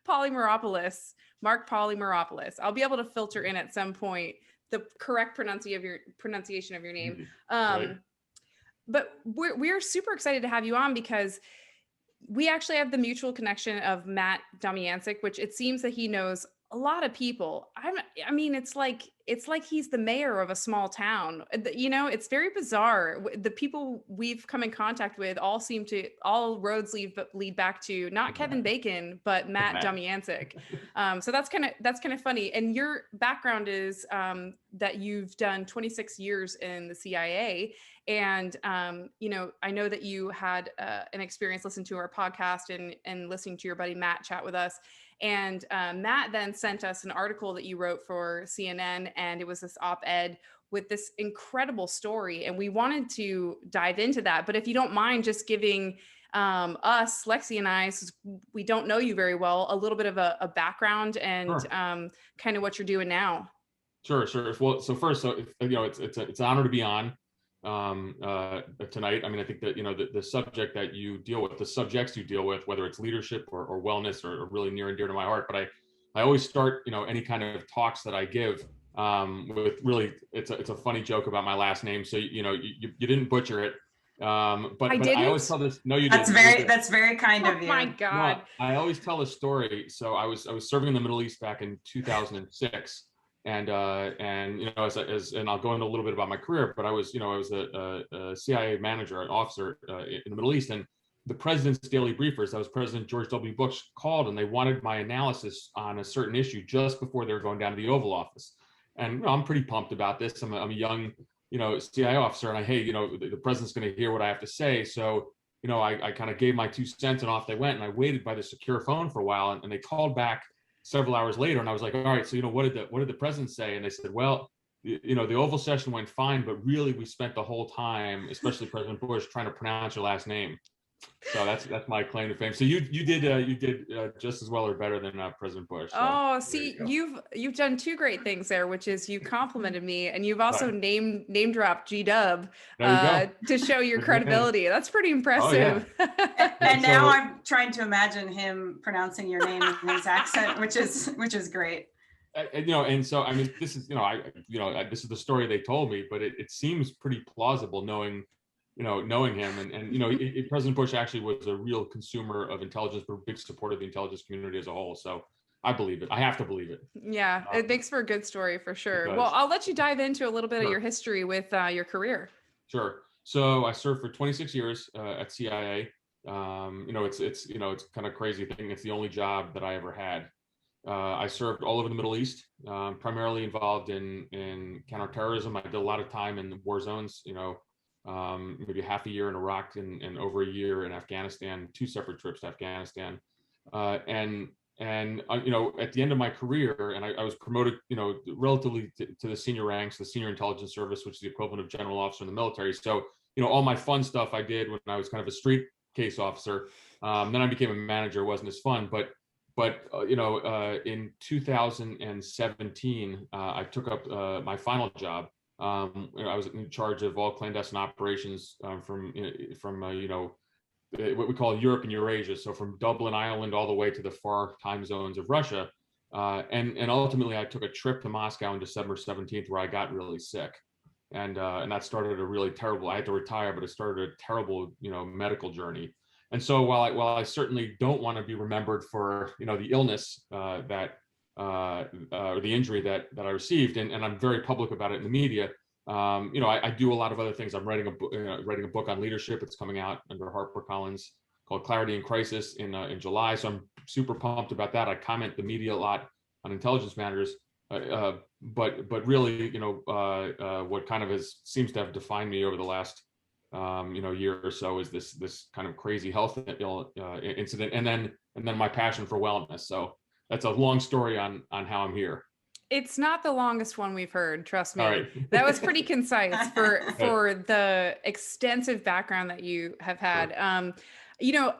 Polymeropoulos, Marc Polymeropoulos. I'll be able to filter in at some point the correct pronunciation of your name. Right. But we're super excited to have you on because we actually have the mutual connection of Matt Domiancic, which it seems that he knows a lot of people. I mean, it's like he's the mayor of a small town. You know, it's very bizarre. The people we've come in contact with all roads lead back to not Kevin Bacon, but Matt Domiancic. So that's kind of funny. And your background is that you've done 26 years in the CIA. And, you know, I know that you had an experience listening to our podcast and listening to your buddy Matt chat with us. And Matt then sent us an article that you wrote for CNN, and it was this op-ed with this incredible story. And we wanted to dive into that. But if you don't mind just giving us, Lexi and I, since we don't know you very well, a little bit of a background and kind of what you're doing now. Sure. Well, so first, you know, it's an honor to be on tonight. I mean, I think that, you know, the subject that you deal with, the subjects you deal with, whether it's leadership or wellness, are really near and dear to my heart. But I always start, you know, any kind of talks that I give with really, it's a funny joke about my last name. So, you know, you didn't butcher it. But I always tell this. No, you didn't. That's very kind of you. Oh my God. No, I always tell a story. So I was serving in the Middle East back in 2006. And you know, and I'll go into a little bit about my career, but I was a CIA manager, an officer in the Middle East, and the president's daily briefers, that was President George W. Bush, called, and they wanted my analysis on a certain issue just before they were going down to the Oval Office. And you know, I'm pretty pumped about this. I'm a young, you know, CIA officer, and hey, you know, the president's going to hear what I have to say. So, you know, I kind of gave my 2 cents, and off they went. And I waited by the secure phone for a while, and they called back several hours later, and I was like, all right, so, you know, what did the president say? And they said, well, you know, the Oval session went fine, but really we spent the whole time, especially President Bush, trying to pronounce your last name. So that's my claim to fame. So you did just as well or better than President Bush. So oh, see, you've done two great things there, which is you complimented me, and you've also name dropped G-Dub to show your credibility. That's pretty impressive. Oh, yeah. and now I'm trying to imagine him pronouncing your name in his accent, which is great. You know, and so I mean, this is this is the story they told me, but it seems pretty plausible knowing him, and you know, President Bush actually was a real consumer of intelligence, but a big supporter of the intelligence community as a whole. So I believe it. I have to believe it. Yeah, it makes for a good story for sure. Well, I'll let you dive into a little bit of your history with your career. Sure. So I served for 26 years at CIA. You know, it's kind of crazy thing. It's the only job that I ever had. I served all over the Middle East, primarily involved in counterterrorism. I did a lot of time in the war zones. You know. Maybe half a year in Iraq and over a year in Afghanistan, 2 separate trips to Afghanistan. And you know, at the end of my career, and I was promoted, you know, relatively to the senior ranks, the senior intelligence service, which is the equivalent of general officer in the military. So, you know, all my fun stuff I did when I was kind of a street case officer. Then I became a manager. It wasn't as fun, but you know, in 2017, I took up my final job. I was in charge of all clandestine operations from you know, what we call Europe and Eurasia, so from Dublin, Ireland, all the way to the far time zones of Russia, and ultimately I took a trip to Moscow on December 17th where I got really sick, and that started a really terrible. I had to retire, but it started a terrible, you know, medical journey. And so while I certainly don't want to be remembered for, you know, the illness or the injury that I received, and I'm very public about it in the media. You know, I do a lot of other things. I'm writing a book on leadership. It's coming out under HarperCollins called Clarity in Crisis in July. So I'm super pumped about that. I comment the media a lot on intelligence matters, but really, you know, what kind of seems to have defined me over the last you know, year or so is this kind of crazy health incident, and then my passion for wellness. So that's a long story on how I'm here. It's not the longest one we've heard, trust me. All right. That was pretty concise for the extensive background that you have had. Sure. You know,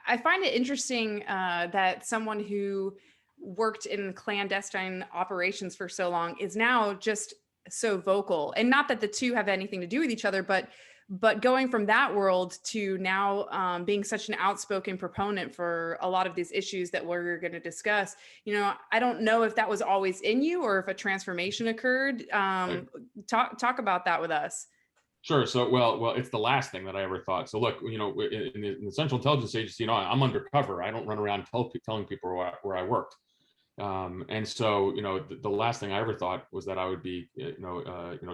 I find it interesting that someone who worked in clandestine operations for so long is now just so vocal. And not that the two have anything to do with each other, but But going from that world to now being such an outspoken proponent for a lot of these issues that we're going to discuss, I don't know if that was always in you or if a transformation occurred. Talk about that with us. Sure. So, well, it's the last thing that I ever thought. So, look, in the Central Intelligence Agency, I'm undercover. I don't run around telling people where I worked. And so, the last thing I ever thought was that I would be,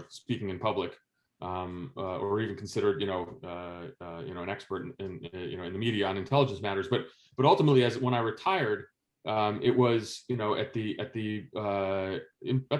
speaking in public, or even considered, an expert in the media on intelligence matters. But ultimately, when I retired, it was, at the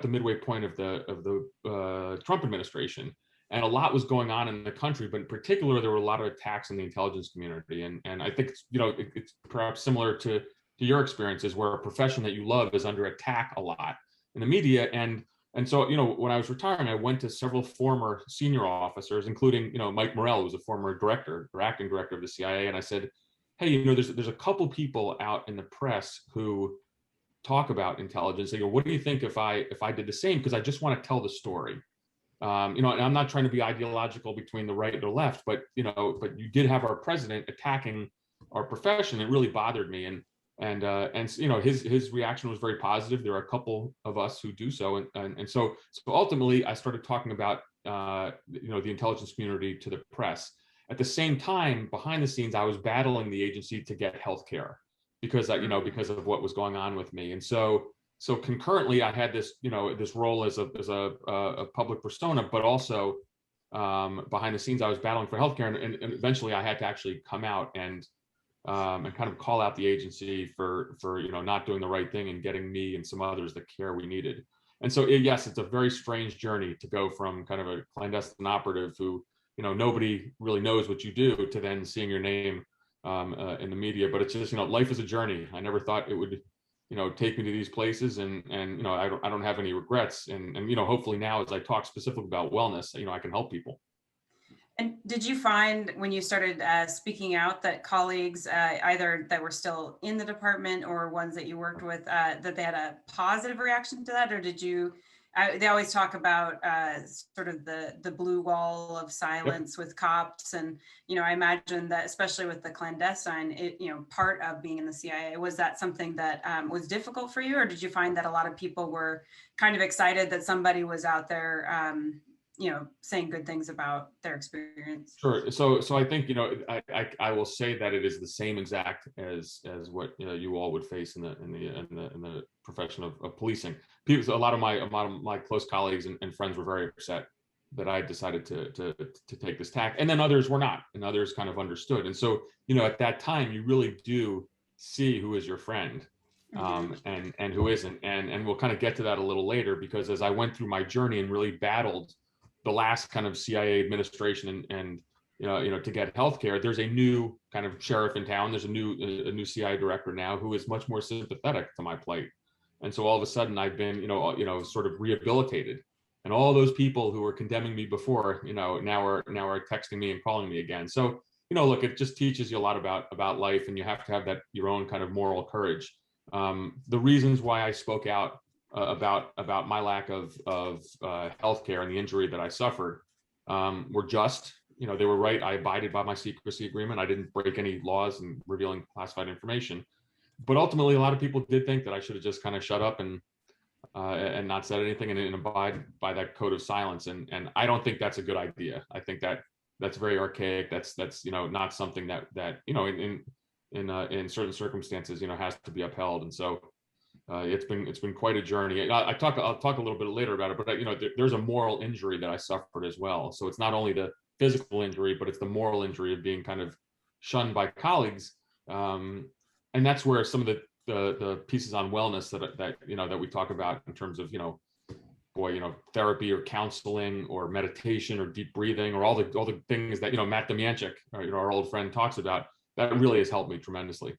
midway point of the Trump administration. And a lot was going on in the country, but in particular, there were a lot of attacks in the intelligence community. And I think, it's perhaps similar to your experiences, where a profession that you love is under attack a lot in the media. And so, when I was retiring, I went to several former senior officers, including, Mike Morell, who was a former director or acting director of the CIA. And I said, hey, there's a couple people out in the press who talk about intelligence. They go, what do you think if I did the same? Because I just want to tell the story. And I'm not trying to be ideological between the right and the left, but you did have our president attacking our profession. It really bothered me, and his reaction was very positive. There are a couple of us who do so, and so ultimately I started talking about the intelligence community to the press. At the same time, behind the scenes, I was battling the agency to get health care because because of what was going on with me, and so concurrently, I had this, this role as a public persona, but also behind the scenes, I was battling for healthcare, and eventually, I had to actually come out and kind of call out the agency for not doing the right thing and getting me and some others the care we needed. And so, yes, it's a very strange journey to go from kind of a clandestine operative who nobody really knows what you do to then seeing your name in the media. But it's just life is a journey. I never thought it would take me to these places, and I don't have any regrets, and hopefully now, as I talk specifically about wellness, I can help people. And did you find when you started speaking out that colleagues, either that were still in the department or ones that you worked with, that they had a positive reaction to that, or did you? They always talk about sort of the blue wall of silence with cops, and I imagine that especially with the clandestine, part of being in the CIA, was that something that was difficult for you, or did you find that a lot of people were kind of excited that somebody was out there, saying good things about their experience? Sure. So I think I will say that it is the same exact as what you all would face in the profession of policing. A lot of my close colleagues and friends were very upset that I decided to take this tack, and then others were not, and others kind of understood. And so at that time, you really do see who is your friend. And who isn't, and we'll kind of get to that a little later, because as I went through my journey and really battled the last kind of CIA administration and to get healthcare, there's a new kind of sheriff in town. There's a new CIA director now who is much more sympathetic to my plight, and so all of a sudden I've been sort of rehabilitated, and all those people who were condemning me before now are texting me and calling me again. So look, it just teaches you a lot about life, and you have to have that your own kind of moral courage. The reasons why I spoke out about my lack of healthcare and the injury that I suffered were just. They were right. I abided by my secrecy agreement. I didn't break any laws in revealing classified information. But ultimately, a lot of people did think that I should have just kind of shut up and not said anything and abide by that code of silence. And I don't think that's a good idea. I think that's very archaic. That's not something that in certain circumstances has to be upheld. And so it's been quite a journey. I'll talk a little bit later about it, but there's a moral injury that I suffered as well. So it's not only the physical injury, but it's the moral injury of being kind of shunned by colleagues. And that's where some of the pieces on wellness that we talk about in terms of therapy or counseling or meditation or deep breathing or all the things that Matt Domianchik, our old friend, talks about, that really has helped me tremendously.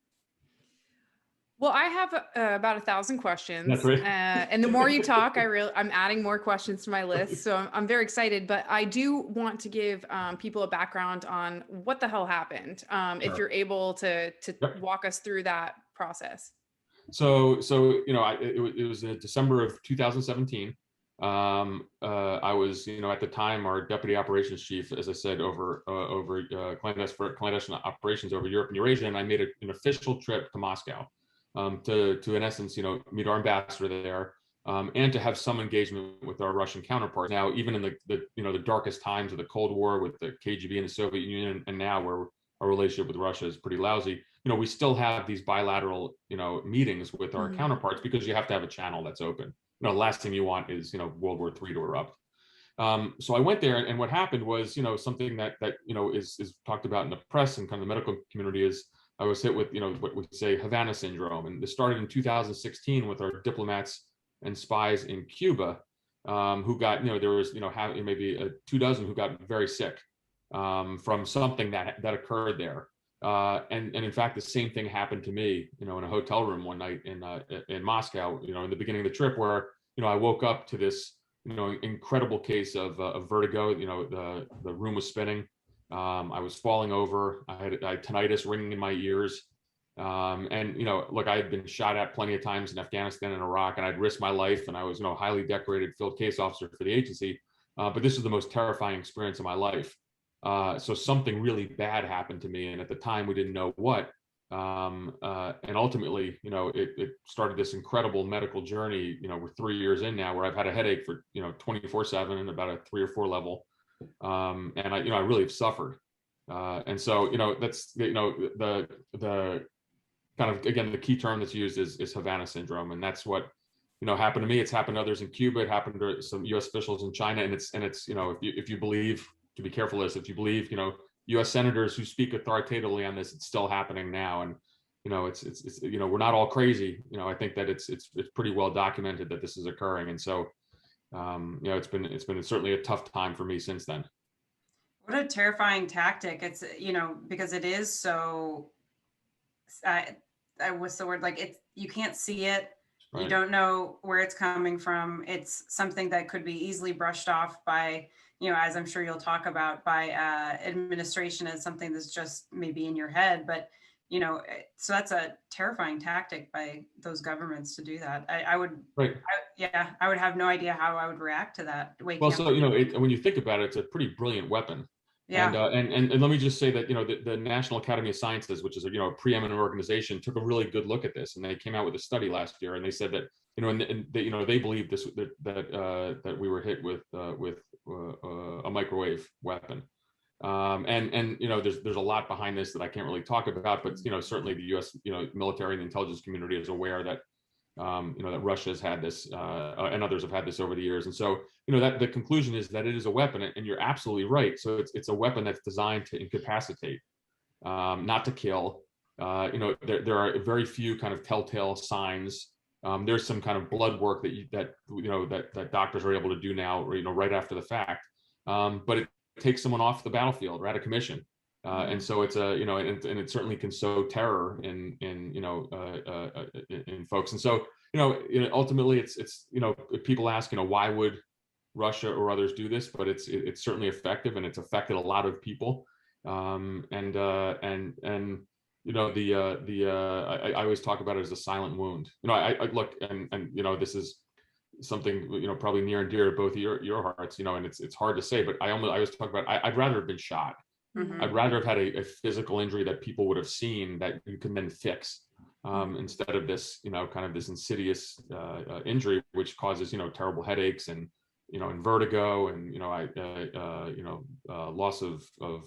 Well, I have about 1,000 questions. That's right. And the more you talk, I'm adding more questions to my list. So I'm very excited, but I do want to give people a background on what the hell happened. Sure. If you're able to walk us through that process. So it was December of 2017. I was, at the time, our deputy operations chief, as I said, over clandestine operations over Europe and Eurasia, and I made an official trip to Moscow, to in essence, meet our ambassador there, and to have some engagement with our Russian counterparts. Now, even in the darkest times of the Cold War with the KGB and the Soviet Union, and now where our relationship with Russia is pretty lousy, we still have these bilateral, meetings with our counterparts, because you have to have a channel that's open. The last thing you want is, World War III to erupt. So I went there, and what happened was, something that is talked about in the press and kind of the medical community, is I was hit with, what we say Havana syndrome. And this started in 2016 with our diplomats and spies in Cuba, who got, there was, maybe 24 who got very sick, from something that occurred there. And in fact, the same thing happened to me, in a hotel room one night in Moscow, in the beginning of the trip, where, I woke up to this, incredible case of vertigo. The room was spinning. I was falling over. I had tinnitus ringing in my ears. And, look, I had been shot at plenty of times in Afghanistan and Iraq, and I'd risked my life, and I was, highly decorated field case officer for the agency. But this was the most terrifying experience of my life. So something really bad happened to me, and at the time we didn't know what. And ultimately, it started this incredible medical journey. We're 3 years in now, where I've had a headache for 24/7 and about a 3 or 4 level, and I really have suffered. And so that's the kind of, again, the key term that's used is Havana syndrome, and that's what happened to me. It's happened to others in Cuba. It happened to some U.S. officials in China, and it's if you believe, to be careful if you believe U.S. senators who speak authoritatively on this, it's still happening now. And it's we're not all crazy. I think that it's pretty well documented that this is occurring. And so it's been certainly a tough time for me since then. What a terrifying tactic. It's because it is so, what's the word, like, you can't see it. Right. You don't know where it's coming from. It's something that could be easily brushed off by, as I'm sure you'll talk about, by administration, as something that's just maybe in your head. But, so that's a terrifying tactic by those governments to do that. I would, right. I would have no idea how I would react to that. Well, so, when you think about it, it's a pretty brilliant weapon. Yeah. And let me just say that, the National Academy of Sciences, which is a preeminent organization, took a really good look at this, and they came out with a study last year, and they said that, they believe this, that we were hit with a microwave weapon. And there's a lot behind this that I can't really talk about, but certainly the U.S. military and the intelligence community is aware that that Russia has had this, and others have had this over the years. And so, that the conclusion is that it is a weapon, and you're absolutely right. So it's a weapon that's designed to incapacitate, not to kill. There are very few kind of telltale signs. There's some kind of blood work that doctors are able to do now, right after the fact. But it takes someone off the battlefield or out of commission. And so it's and it certainly can sow terror in folks. And so, ultimately it's people ask, why would Russia or others do this? But it's certainly effective, and it's affected a lot of people. I always talk about it as a silent wound. I look, and this is something probably near and dear to both your hearts, and it's hard to say, but I always talk about, I'd rather have been shot. Mm-hmm. I'd rather have had a physical injury that people would have seen that you can then fix, instead of this, kind of this insidious injury, which causes, terrible headaches and, and vertigo and, loss of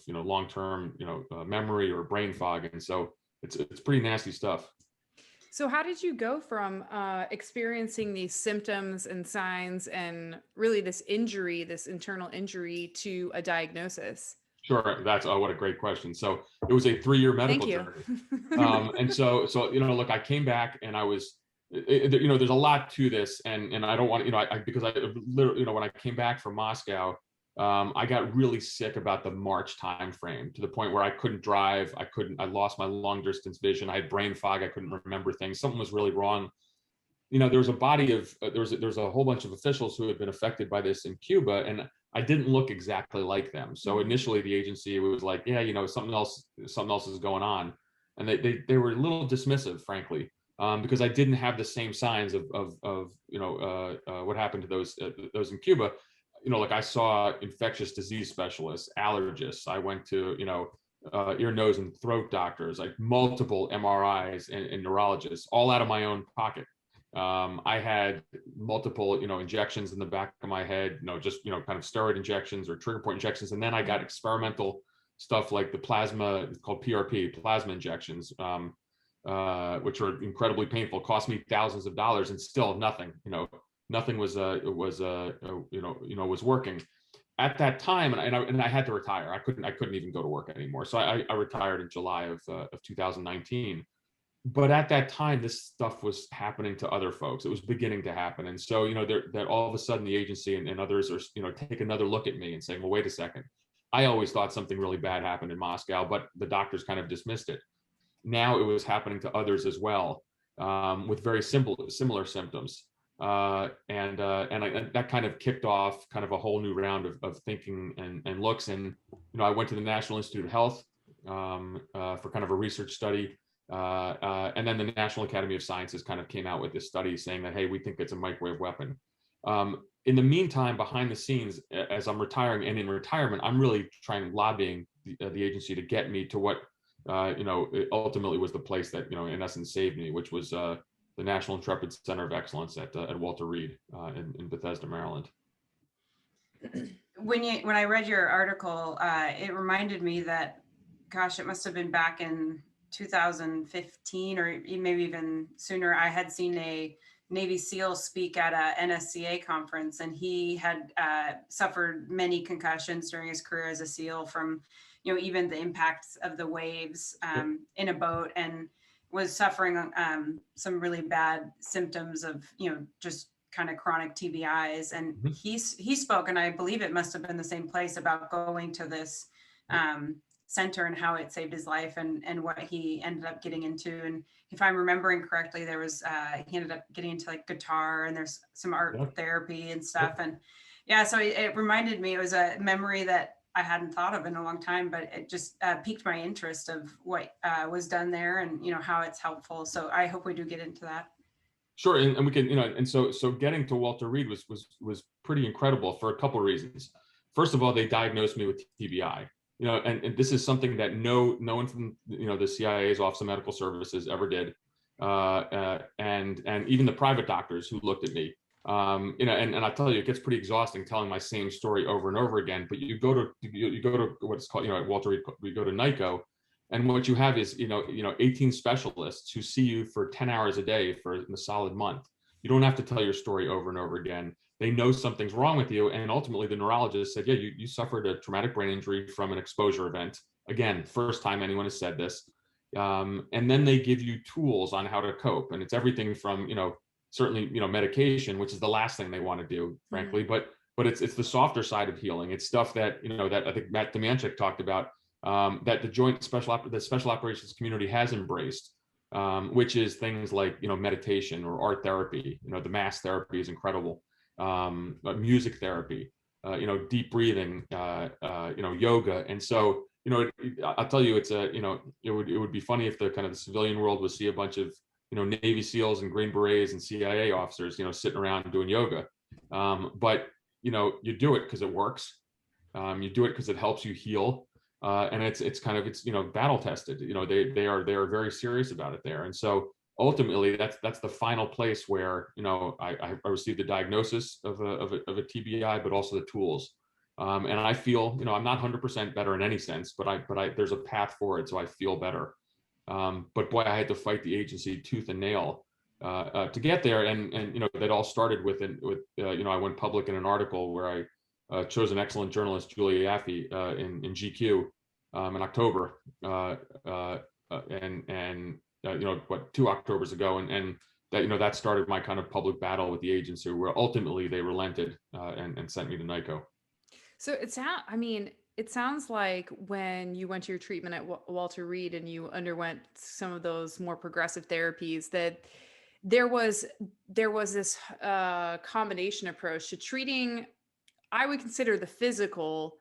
long-term, memory or brain fog. And so it's pretty nasty stuff. So how did you go from experiencing these symptoms and signs and really this injury, this internal injury, to a diagnosis? Sure. That's what a great question. So it was a 3-year medical journey. And so, look, I came back, and I was, there's a lot to this, and I don't want, because I literally, when I came back from Moscow, I got really sick about the March timeframe, to the point where I couldn't drive. I lost my long distance vision. I had brain fog. I couldn't remember things. Something was really wrong. There was a body of, there's a whole bunch of officials who had been affected by this in Cuba, and I didn't look exactly like them. So initially the agency was like, yeah, something else is going on. And they were a little dismissive, frankly. because I didn't have the same signs of what happened to those in Cuba. Like I saw infectious disease specialists, allergists. I went to ear, nose, and throat doctors, like multiple MRIs and neurologists, all out of my own pocket. I had multiple, injections in the back of my head, just, kind of steroid injections or trigger point injections. And then I got experimental stuff like the plasma, it's called PRP, plasma injections, which were incredibly painful, cost me thousands of dollars, and still nothing, nothing was working at that time. And I had to retire. I couldn't even go to work anymore. So I retired in July of 2019. But at that time, this stuff was happening to other folks. It was beginning to happen. And so, that all of a sudden the agency and others are, take another look at me and saying, well, wait a second. I always thought something really bad happened in Moscow, but the doctors kind of dismissed it. Now it was happening to others as well, with very similar symptoms. And that kind of kicked off kind of a whole new round of thinking and looks. And, I went to the National Institute of Health for kind of a research study. And then the National Academy of Sciences kind of came out with this study saying that, hey, we think it's a microwave weapon. In the meantime, behind the scenes, as I'm retiring and in retirement, I'm really lobbying the agency to get me to what, it ultimately was the place that, in essence saved me, which was the National Intrepid Center of Excellence at Walter Reed in Bethesda, Maryland. When I read your article, it reminded me that, gosh, it must have been back in 2015 or maybe even sooner. I had seen a Navy SEAL speak at a NSCA conference, and he had suffered many concussions during his career as a SEAL from, even the impacts of the waves in a boat, and was suffering some really bad symptoms of, just kind of chronic TBIs. And he spoke, and I believe it must have been the same place, about going to this center and how it saved his life and what he ended up getting into. And if I'm remembering correctly, there was he ended up getting into like guitar, and there's some art therapy and stuff. And so it reminded me, it was a memory that I hadn't thought of in a long time, but it just piqued my interest of what was done there and, how it's helpful. So I hope we do get into that. Sure. And we can, and so getting to Walter Reed was pretty incredible for a couple of reasons. First of all, they diagnosed me with TBI. And this is something that no one from the CIA's Office of Medical Services ever did, and even the private doctors who looked at me, and I tell you, it gets pretty exhausting telling my same story over and over again. But you go to what's called, at Walter Reed, we go to NICO, and what you have is 18 specialists who see you for 10 hours a day for a solid month. You don't have to tell your story over and over again. They know something's wrong with you. And ultimately the neurologist said, yeah, you suffered a traumatic brain injury from an exposure event. Again, first time anyone has said this. And then they give you tools on how to cope. And it's everything from, certainly, medication, which is the last thing they want to do, frankly, but it's the softer side of healing. It's stuff that, that I think Matt Domianchik talked about, that the special operations community has embraced, which is things like, meditation or art therapy. The mass therapy is incredible. Music therapy, deep breathing, yoga. And so, I'll tell you, it's it would be funny if the kind of the civilian world would see a bunch of, Navy SEALs and Green Berets and CIA officers, sitting around doing yoga. But, you do it because it works. You do it because it helps you heal. And it's battle tested. They are very serious about it there. And so ultimately that's the final place where, I received the diagnosis of a TBI, but also the tools. And I feel, I'm not 100% better in any sense, but there's a path forward. So I feel better. But boy, I had to fight the agency tooth and nail to get there. And that all started with I went public in an article where I chose an excellent journalist, Julia Yaffe, in GQ in October, and 2 Octobers ago, and that that started my kind of public battle with the agency, where ultimately they relented and sent me to NICO. So it sounds like when you went to your treatment at Walter Reed and you underwent some of those more progressive therapies, that there was this combination approach to treating. I would consider the physical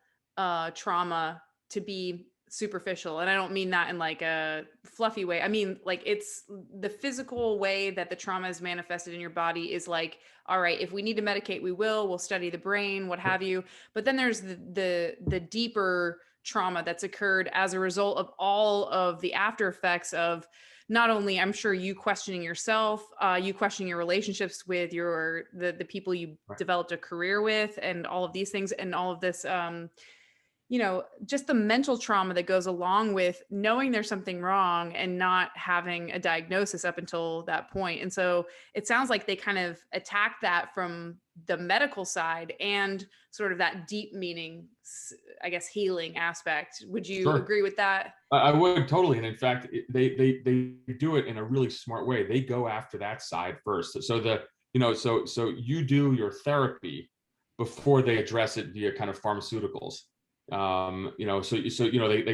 trauma to be superficial. And I don't mean that in like a fluffy way. I mean, like it's the physical way that the trauma is manifested in your body is like, all right, if we need to medicate, we'll study the brain, what have you. But then there's the deeper trauma that's occurred as a result of all of the after effects of not only, I'm sure, you questioning yourself, you questioning your relationships with the people you Right. developed a career with, and all of these things, and all of this, just the mental trauma that goes along with knowing there's something wrong and not having a diagnosis up until that point. And so it sounds like they kind of attack that from the medical side and sort of that deep meaning, I guess, healing aspect. Would you Sure. agree with that? I would totally. And in fact, they do it in a really smart way. They go after that side first. So so you do your therapy before they address it via kind of pharmaceuticals. They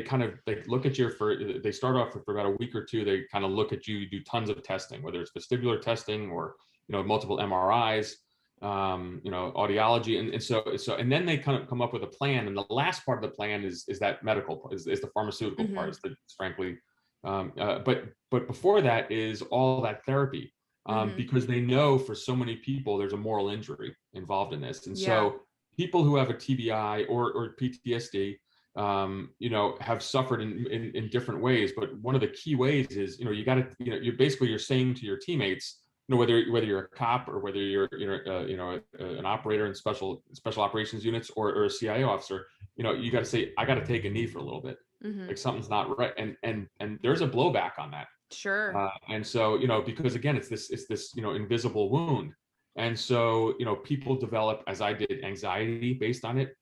kind of, they look at you they start off for about a week or two. They kind of look at you, do tons of testing, whether it's vestibular testing or, multiple MRIs, audiology. And then they kind of come up with a plan. And the last part of the plan is that medical, is the pharmaceutical Mhm. part, frankly. But before that is all that therapy, Mhm. because they know for so many people, there's a moral injury involved in this. And Yeah. so people who have a TBI or PTSD, have suffered in different ways. But one of the key ways is, you're saying to your teammates, whether you're a cop or whether you're an operator in special operations units or a CIO officer, you got to say, I got to take a knee for a little bit, Mhm. like something's not right, and there's a blowback on that. Sure. And so, because again, it's this invisible wound. And so, people develop, as I did, anxiety based on it.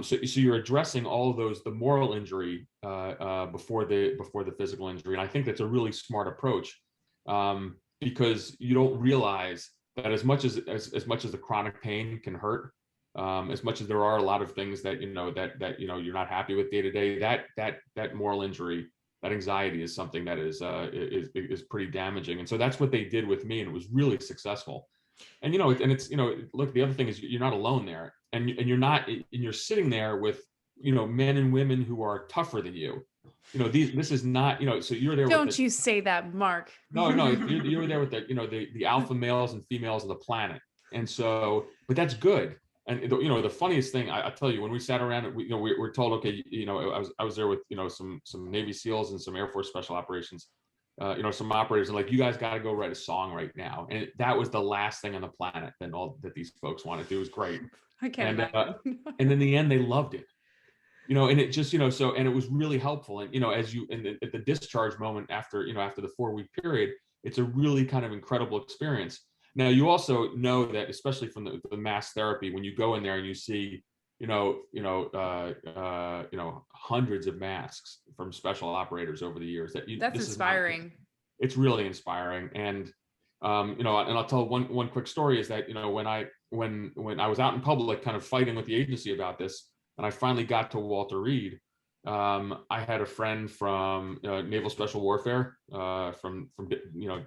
So you're addressing all of those, the moral injury before the physical injury. And I think that's a really smart approach, because you don't realize that as much as the chronic pain can hurt, as much as there are a lot of things that you're not happy with day to day, that moral injury, that anxiety is something that is pretty damaging. And so that's what they did with me, and it was really successful. And look, the other thing is you're not alone there, and you're sitting there with men and women who are tougher than you. This is not, so you're there. Don't you say that, Mark. No, you're there with the alpha males and females of the planet. And so, but that's good. And the funniest thing, I tell you, when we sat around, we're told, okay, I was there with some Navy SEALs and some Air Force Special Operations, some operators, and like, you guys got to go write a song right now. And that was the last thing on the planet that these folks wanted to do. It was great. I can't imagine. And in the end, they loved it. And it just, so, and it was really helpful. And, at the discharge moment after the 4-week period, it's a really kind of incredible experience. Now, you also know that, especially from the mass therapy, when you go in there and you see, hundreds of masks from special operators over the years, That's inspiring. It's really inspiring. And, and I'll tell one quick story is that, when I was out in public kind of fighting with the agency about this, and I finally got to Walter Reed, I had a friend from Naval Special Warfare, from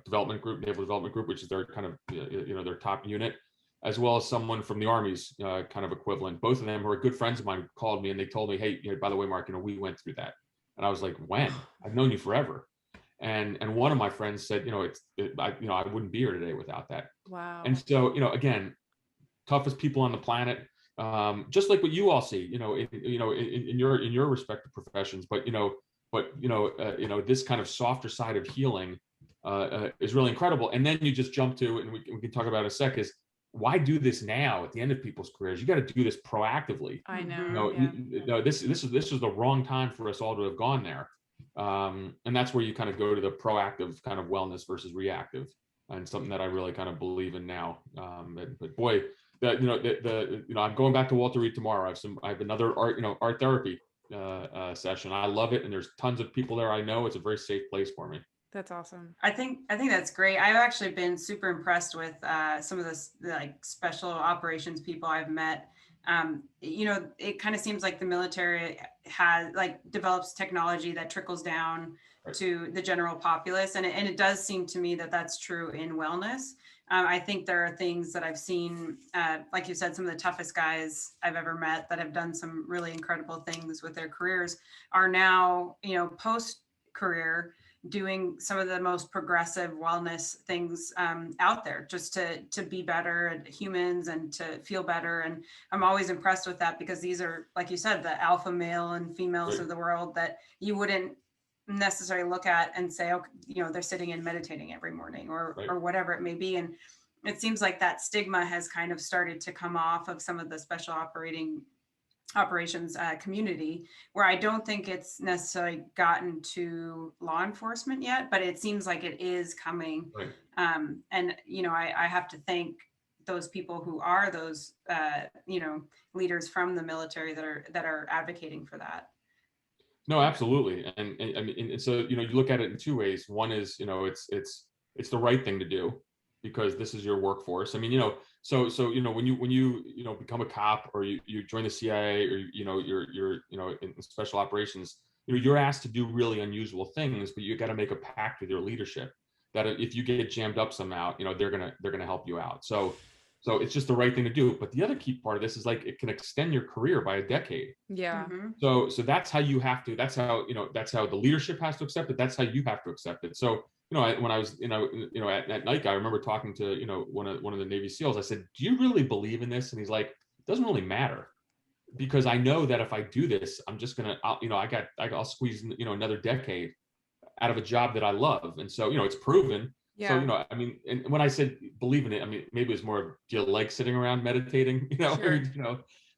Development Group, Naval Development Group, which is their kind of their top unit, as well as someone from the Army's kind of equivalent. Both of them, who are good friends of mine, called me and they told me, hey, by the way, Mark, we went through that. And I was like, when? I've known you forever. And one of my friends said, I wouldn't be here today without that. Wow. And so, again, toughest people on the planet. Just like what you all see, in your respective professions, but this kind of softer side of healing is really incredible. And then you just jump to, and we can talk about in a sec, is why do this now at the end of people's careers? You got to do this proactively. I know. This is the wrong time for us all to have gone there, and that's where you kind of go to the proactive kind of wellness versus reactive, and something that I really kind of believe in now. But boy. I'm going back to Walter Reed tomorrow. I have another art therapy session. I love it, and there's tons of people there I know. It's a very safe place for me. That's awesome. I think that's great. I've actually been super impressed with some of the like special operations people I've met, it kind of seems like the military has develops technology that trickles down to the general populace. And it does seem to me that that's true in wellness. I think there are things that I've seen, like you said, some of the toughest guys I've ever met that have done some really incredible things with their careers are now, post career, doing some of the most progressive wellness things out there, just to be better humans and to feel better. And I'm always impressed with that, because these are, like you said, the alpha male and females of the world that you wouldn't necessarily look at and say, okay, they're sitting and meditating every morning or whatever it may be. And it seems like that stigma has kind of started to come off of some of the special operations community, where I don't think it's necessarily gotten to law enforcement yet, but it seems like it is coming. And I have to thank those people who are those leaders from the military that are advocating for that. No, absolutely. And I mean, and so, you look at it in two ways. One is, it's the right thing to do, because this is your workforce. I mean, so when you become a cop, or you join the CIA, or you're in special operations, you're asked to do really unusual things, but you got to make a pact with your leadership that if you get jammed up somehow, they're gonna help you out. So it's just the right thing to do. But the other key part of this is, like, it can extend your career by a decade. Yeah. Mm-hmm. So that's how you have to. That's how the leadership has to accept it. That's how you have to accept it. So when I was at night, I remember talking to one of the Navy SEALs. I said, "Do you really believe in this?" And he's like, "It doesn't really matter, because I know that if I do this, I'm just gonna I'll squeeze another decade out of a job that I love." And so it's proven. Yeah. So, I mean, and when I said believe in it, I mean, maybe it's more of, do you like sitting around meditating? Sure.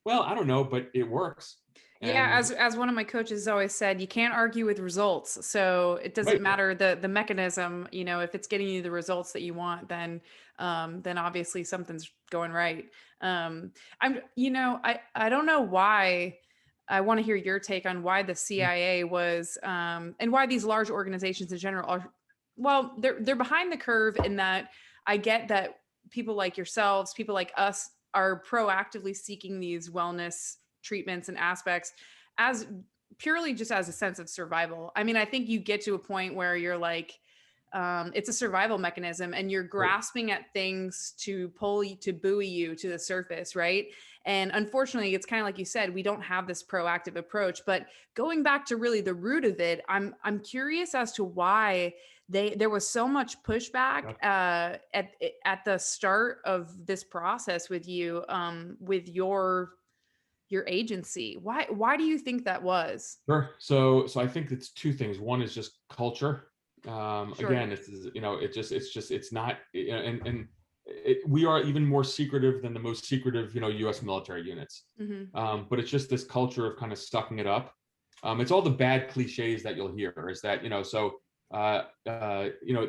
Well, I don't know, but it works. Yeah, And as one of my coaches always said, you can't argue with results. So it doesn't matter the mechanism, if it's getting you the results that you want, then obviously something's going right. I don't know why. I want to hear your take on why the CIA was and why these large organizations in general are, well, they're behind the curve, in that I get that people like yourselves, people like us, are proactively seeking these wellness treatments and aspects as purely just as a sense of survival. I mean, I think you get to a point where you're like, it's a survival mechanism, and you're grasping at things to buoy you to the surface, right? And unfortunately, it's kind of like you said, we don't have this proactive approach. But going back to really the root of it, I'm curious as to why there was so much pushback at the start of this process with you, with your agency. Why do you think that was? Sure. So I think it's two things. One is just culture. Sure. Again, it's not, we are even more secretive than the most secretive, U.S. military units. Mm-hmm. But it's just this culture of kind of sucking it up. It's all the bad cliches that you'll hear, is that,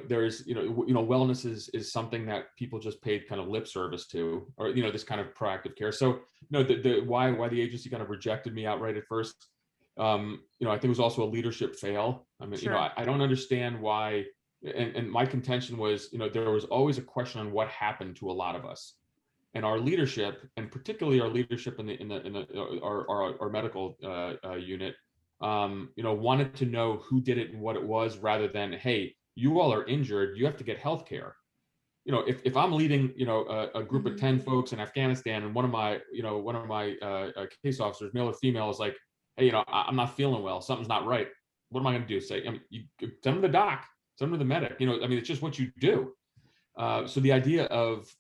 there's, wellness is something that people just paid kind of lip service to, or, this kind of proactive care. So, why the agency kind of rejected me outright at first. I think it was also a leadership fail. I mean, Sure. I don't understand why. And my contention was, there was always a question on what happened to a lot of us, and our leadership, and particularly our leadership our medical unit, wanted to know who did it and what it was, rather than, hey, you all are injured, you have to get health care. If I'm leading, a group of 10 folks in Afghanistan, and one of my case officers, male or female, is like, hey, I'm not feeling well, something's not right. What am I going to do? Say, you send them to the doc, send them to the medic. It's just what you do. So the idea of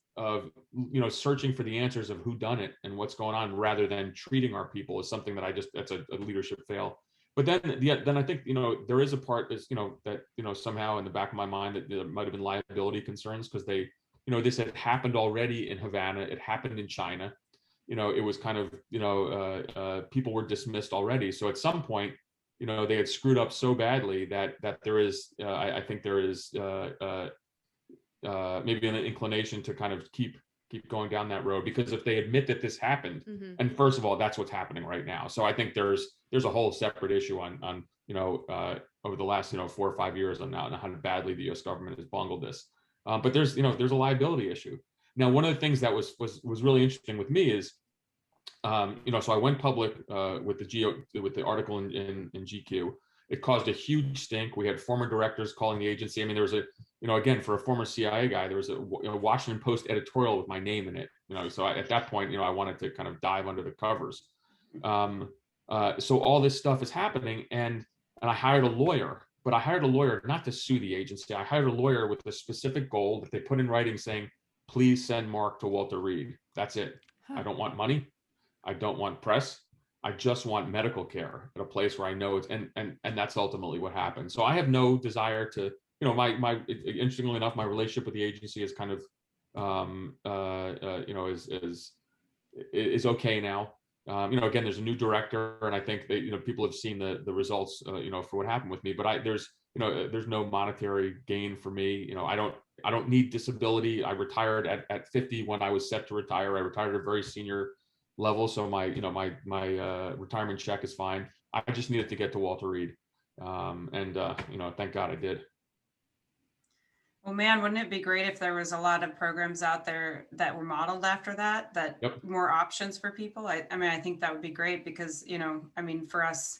searching for the answers of who done it and what's going on, rather than treating our people, is something that that's a leadership fail. But then I think, there is a part is, that, somehow in the back of my mind, that there might've been liability concerns, because they, this had happened already in Havana. It happened in China. It was kind of, people were dismissed already. So at some point, they had screwed up so badly that there is, I think there is maybe an inclination to kind of keep going down that road, because if they admit that this happened, and first of all, that's what's happening right now. So I think there's a whole separate issue on over the last 4 or 5 years on how badly the U.S. government has bungled this. But there's a liability issue. Now, one of the things that was really interesting with me is, So I went public with the article in GQ. It caused a huge stink. We had former directors calling the agency. I mean, there was again, for a former CIA guy, there was a Washington Post editorial with my name in it. So at that point, I wanted to kind of dive under the covers. So all this stuff is happening, and I hired a lawyer, but I hired a lawyer not to sue the agency. I hired a lawyer with a specific goal that they put in writing saying, please send Marc to Walter Reed. That's it. Huh. I don't want money. I don't want press. I just want medical care at a place where I know it's, and that's ultimately what happened. So I have no desire to, interestingly enough, my relationship with the agency is kind of, is okay now. Again, there's a new director, and I think that, people have seen the results, for what happened with me, but there's no monetary gain for me. I don't need disability. I retired at 50 when I was set to retire. I retired at a very senior level, so my retirement check is fine. I just needed to get to Walter Reed, thank God I did. Well, man, wouldn't it be great if there was a lot of programs out there that were modeled after that Yep. More options for people? I mean, I think that would be great because, for us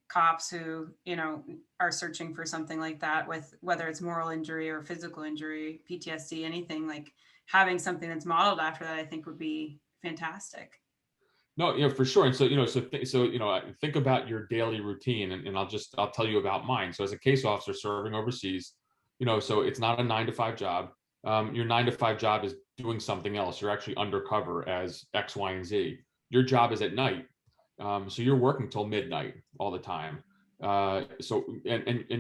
cops who, are searching for something like that, with whether it's moral injury or physical injury, PTSD, anything, like having something that's modeled after that, I think would be fantastic. No, for sure. And so, think about your daily routine, and I'll tell you about mine. So as a case officer serving overseas, so it's not a 9 to 5 job. Your 9 to 5 job is doing something else. You're actually undercover as X, Y, and Z. Your job is at night. So you're working till midnight all the time. And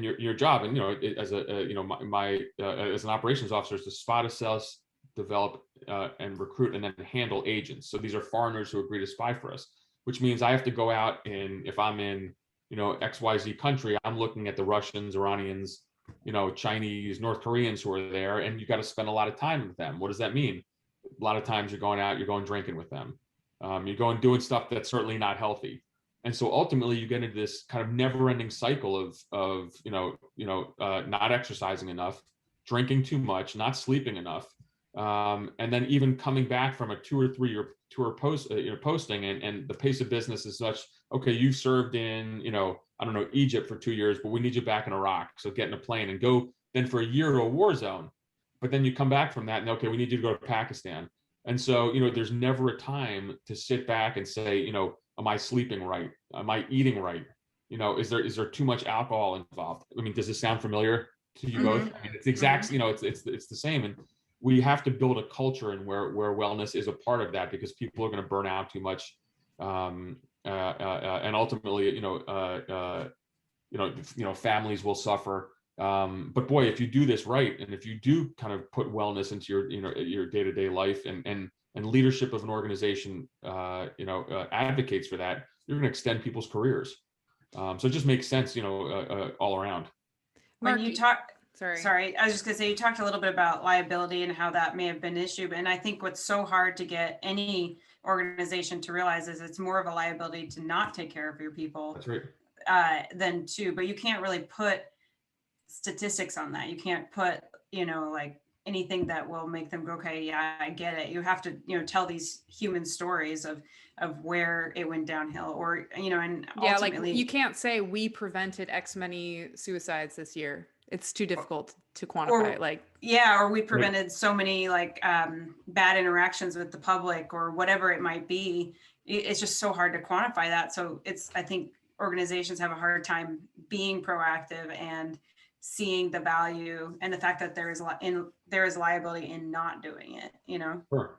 your job, and as as an operations officer, is to spot, assess, develop, and recruit, and then handle agents. So these are foreigners who agree to spy for us, which means I have to go out, and if I'm in XYZ country, I'm looking at the Russians, Iranians, Chinese, North Koreans who are there, and you got to spend a lot of time with them. What does that mean? A lot of times you're going out, you're going drinking with them. You're going doing stuff that's certainly not healthy. And so ultimately you get into this kind of never-ending cycle of not exercising enough, drinking too much, not sleeping enough, and then even coming back from a 2 or 3 year tour posting, and the pace of business is such. Okay, you served in I don't know, Egypt for 2 years, but we need you back in Iraq. So get in a plane and go then for a year to a war zone. But then you come back from that and okay, we need you to go to Pakistan. And so, there's never a time to sit back and say, am I sleeping right? Am I eating right? Is there too much alcohol involved? I mean, does this sound familiar to you both? I mean, it's exact, it's the same. And we have to build a culture and where wellness is a part of that, because people are going to burn out too much. And ultimately, families will suffer. But boy, if you do this right, and if you do kind of put wellness into your day-to-day life, and leadership of an organization, advocates for that, you're going to extend people's careers. So it just makes sense, all around. When Marc, you talk, sorry, I was just gonna say, you talked a little bit about liability and how that may have been an issue. And I think what's so hard to get any organization to realize is it's more of a liability to not take care of your people. That's right. Than to, but you can't really put statistics on that. You can't put, like anything that will make them go, okay, yeah, I get it. You have to, tell these human stories of where it went downhill, or, and yeah, ultimately, like you can't say we prevented X many suicides this year. It's too difficult to quantify. or we prevented so many bad interactions with the public or whatever it might be. It's just so hard to quantify that. So I think organizations have a hard time being proactive and seeing the value and the fact that there is liability in not doing it, Sure.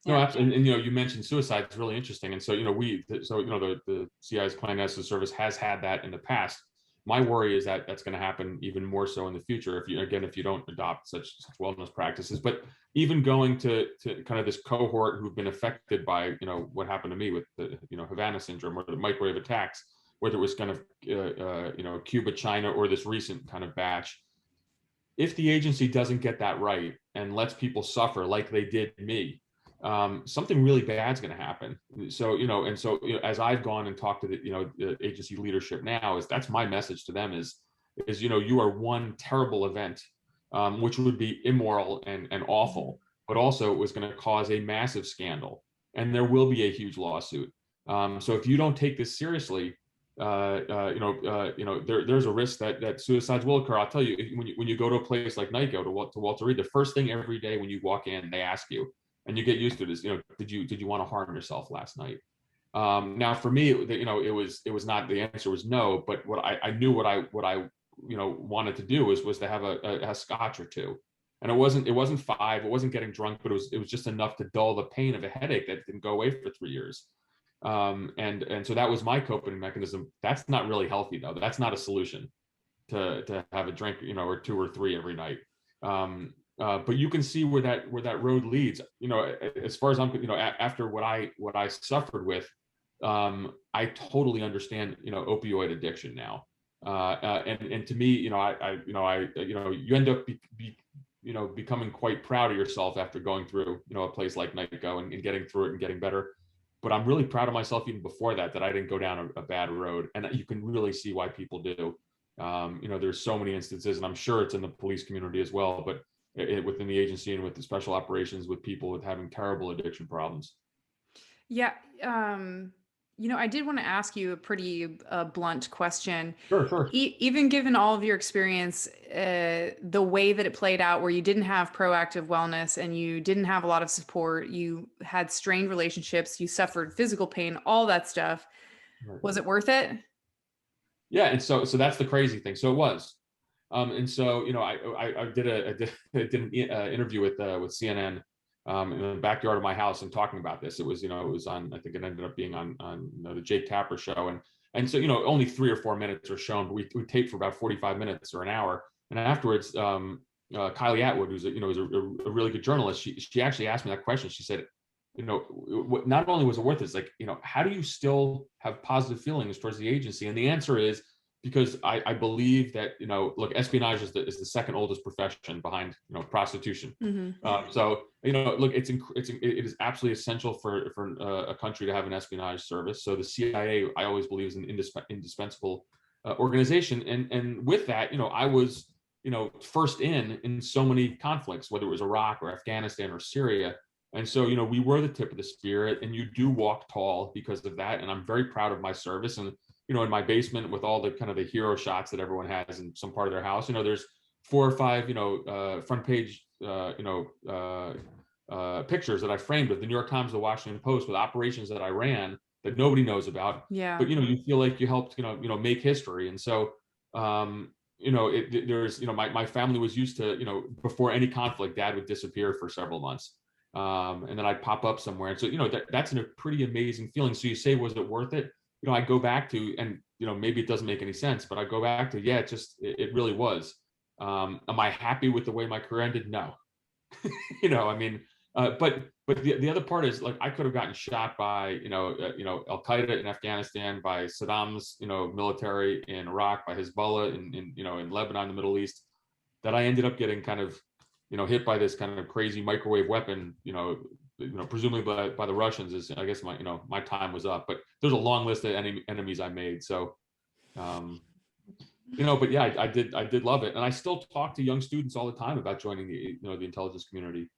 Yeah. No, absolutely. And you mentioned suicide. It's really interesting. And so, the CIA's clandestine service has had that in the past. My worry is that that's going to happen even more so in the future if you don't adopt such wellness practices. But even going to kind of this cohort who've been affected by what happened to me with the Havana syndrome or the microwave attacks, whether it was kind of Cuba, China, or this recent kind of batch. If the agency doesn't get that right and lets people suffer like they did me, something really bad is going to happen. So, as I've gone and talked to the agency leadership now, that's my message to them is, you are one terrible event, which would be immoral and awful, but also it was going to cause a massive scandal, and there will be a huge lawsuit. So if you don't take this seriously, there's a risk that suicides will occur. I'll tell you, when you go to a place like NICO to Walter Reed, the first thing every day when you walk in, they ask you, and you get used to it, is, did you want to harm yourself last night? Now for me, it was not, the answer was no, but I knew what I wanted to do was to have a scotch or two. And it wasn't five, it wasn't getting drunk, but it was just enough to dull the pain of a headache that didn't go away for 3 years. And so that was my coping mechanism. That's not really healthy though. That's not a solution to have a drink, or two or three every night. But you can see where that road leads. As far as I'm, after what I suffered with, I totally understand, opioid addiction now. And to me, you end up becoming quite proud of yourself after going through, a place like NICO and getting through it and getting better. But I'm really proud of myself even before that I didn't go down a bad road. And you can really see why people do. There's so many instances, and I'm sure it's in the police community as well, but within the agency and with the special operations, with people with having terrible addiction problems. Yeah. I did want to ask you a pretty blunt question. Sure. Even given all of your experience, the way that it played out, where you didn't have proactive wellness and you didn't have a lot of support, you had strained relationships, you suffered physical pain, all that stuff. Right. Was it worth it? Yeah, and so that's the crazy thing. So it was, and so I did an interview with CNN in the backyard of my house and talking about this. It was on, I think it ended up being on the Jake Tapper show, and so only 3 or 4 minutes are shown, but we taped for about 45 minutes or an hour, and afterwards, Kylie Atwood, who's a really good journalist, she actually asked me that question. She said, not only was it worth it, it's like, how do you still have positive feelings towards the agency? And the answer is because I believe that, look, espionage is the second oldest profession behind, prostitution. Mm-hmm. So, look, it is absolutely essential for a country to have an espionage service. So the CIA, I always believe, is an indispensable organization. And with that, I was, first in so many conflicts, whether it was Iraq or Afghanistan or Syria. And so, we were the tip of the spear, and you do walk tall because of that. And I'm very proud of my service. And, in my basement with all the kind of the hero shots that everyone has in some part of their house, there's 4 or 5, front page, pictures that I framed of the New York Times, the Washington Post, with operations that I ran that nobody knows about. Yeah. But, you feel like you helped, make history. And so, there's, my family was used to, before any conflict, Dad would disappear for several months. And then I'd pop up somewhere. And so, that's a pretty amazing feeling. So you say, was it worth it? I go back to, and, maybe it doesn't make any sense, but I go back to, yeah, it really was. Am I happy with the way my career ended? No. But the other part is, like, I could have gotten shot by, Al Qaeda in Afghanistan, by Saddam's, military in Iraq, by Hezbollah in Lebanon, the Middle East, that I ended up getting kind of, hit by this kind of crazy microwave weapon, presumably by the Russians. Is, I guess, my time was up. But there's a long list of enemies I made. So, but yeah, I did love it, and I still talk to young students all the time about joining the intelligence community.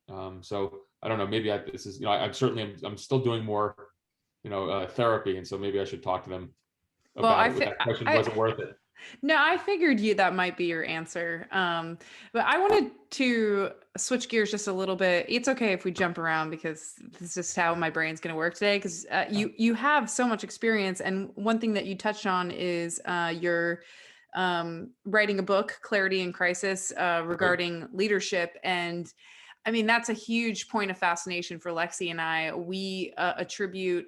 So I don't know, maybe I'm still doing more, therapy, and so maybe I should talk to them about it. That question wasn't worth it. No, I figured that might be your answer. But I wanted to switch gears just a little bit. It's okay if we jump around, because this is just how my brain's going to work today. Because you have so much experience, and one thing that you touched on is your writing a book, Clarity in Crisis, regarding leadership. And I mean, that's a huge point of fascination for Lexi and I. We attribute,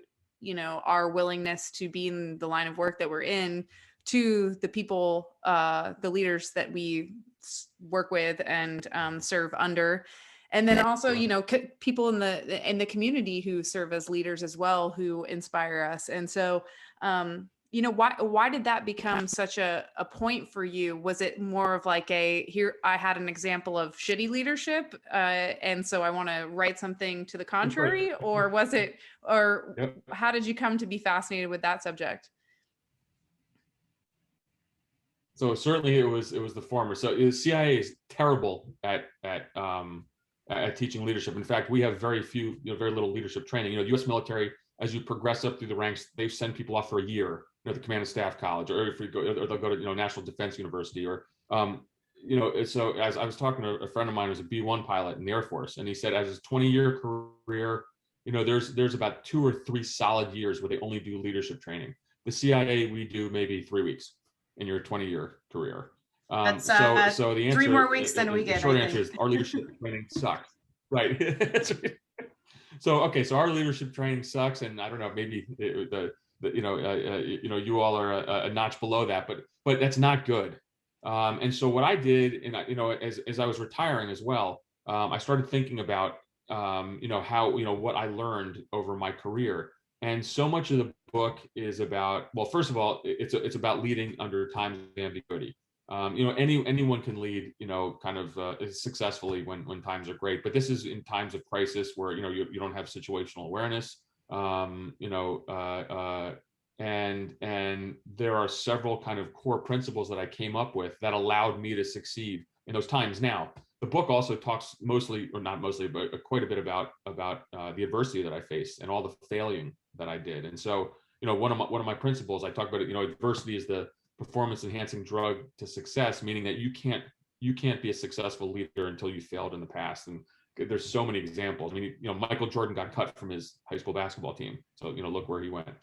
our willingness to be in the line of work that we're in to the people, the leaders that we work with and serve under. And then also, people in the community who serve as leaders as well, who inspire us. And so, why did that become such a point for you? Was it more of like here, I had an example of shitty leadership, and so I want to write something to the contrary? Or was it, or how did you come to be fascinated with that subject? So certainly it was the former. So the CIA is terrible at teaching leadership. In fact, we have very little leadership training. The U.S. military as you progress up through the ranks, they send people off for a year, the command and staff college, or if you go, or they'll go to, National Defense University, or, so as I was talking to a friend of mine who's a B-1 pilot in the Air Force, and he said as his 20-year career, there's about 2 or 3 solid years where they only do leadership training. The CIA, we do maybe 3 weeks in your 20-year career. That's So the answer, 3 more weeks than we the get. short answer is our leadership training sucks. Right. So our leadership training sucks, and I don't know, maybe you all are a notch below that, but that's not good. And so what I did, and as I was retiring as well, I started thinking about how what I learned over my career. And so much of the book is about, well, first of all, it's about leading under times of ambiguity. Anyone can lead, kind of successfly when times are great, but this is in times of crisis where you don't have situational awareness. And there are several kind of core principles that I came up with that allowed me to succeed in those times. Now, the book also talks mostly, or not mostly, but quite a bit about the adversity that I faced and all the failing that I did. And so, one of my principles, I talk about it. Adversity is the performance enhancing drug to success, meaning that you can't be a successful leader until you failed in the past. And there's so many examples. I mean, Michael Jordan got cut from his high school basketball team, so look where he went.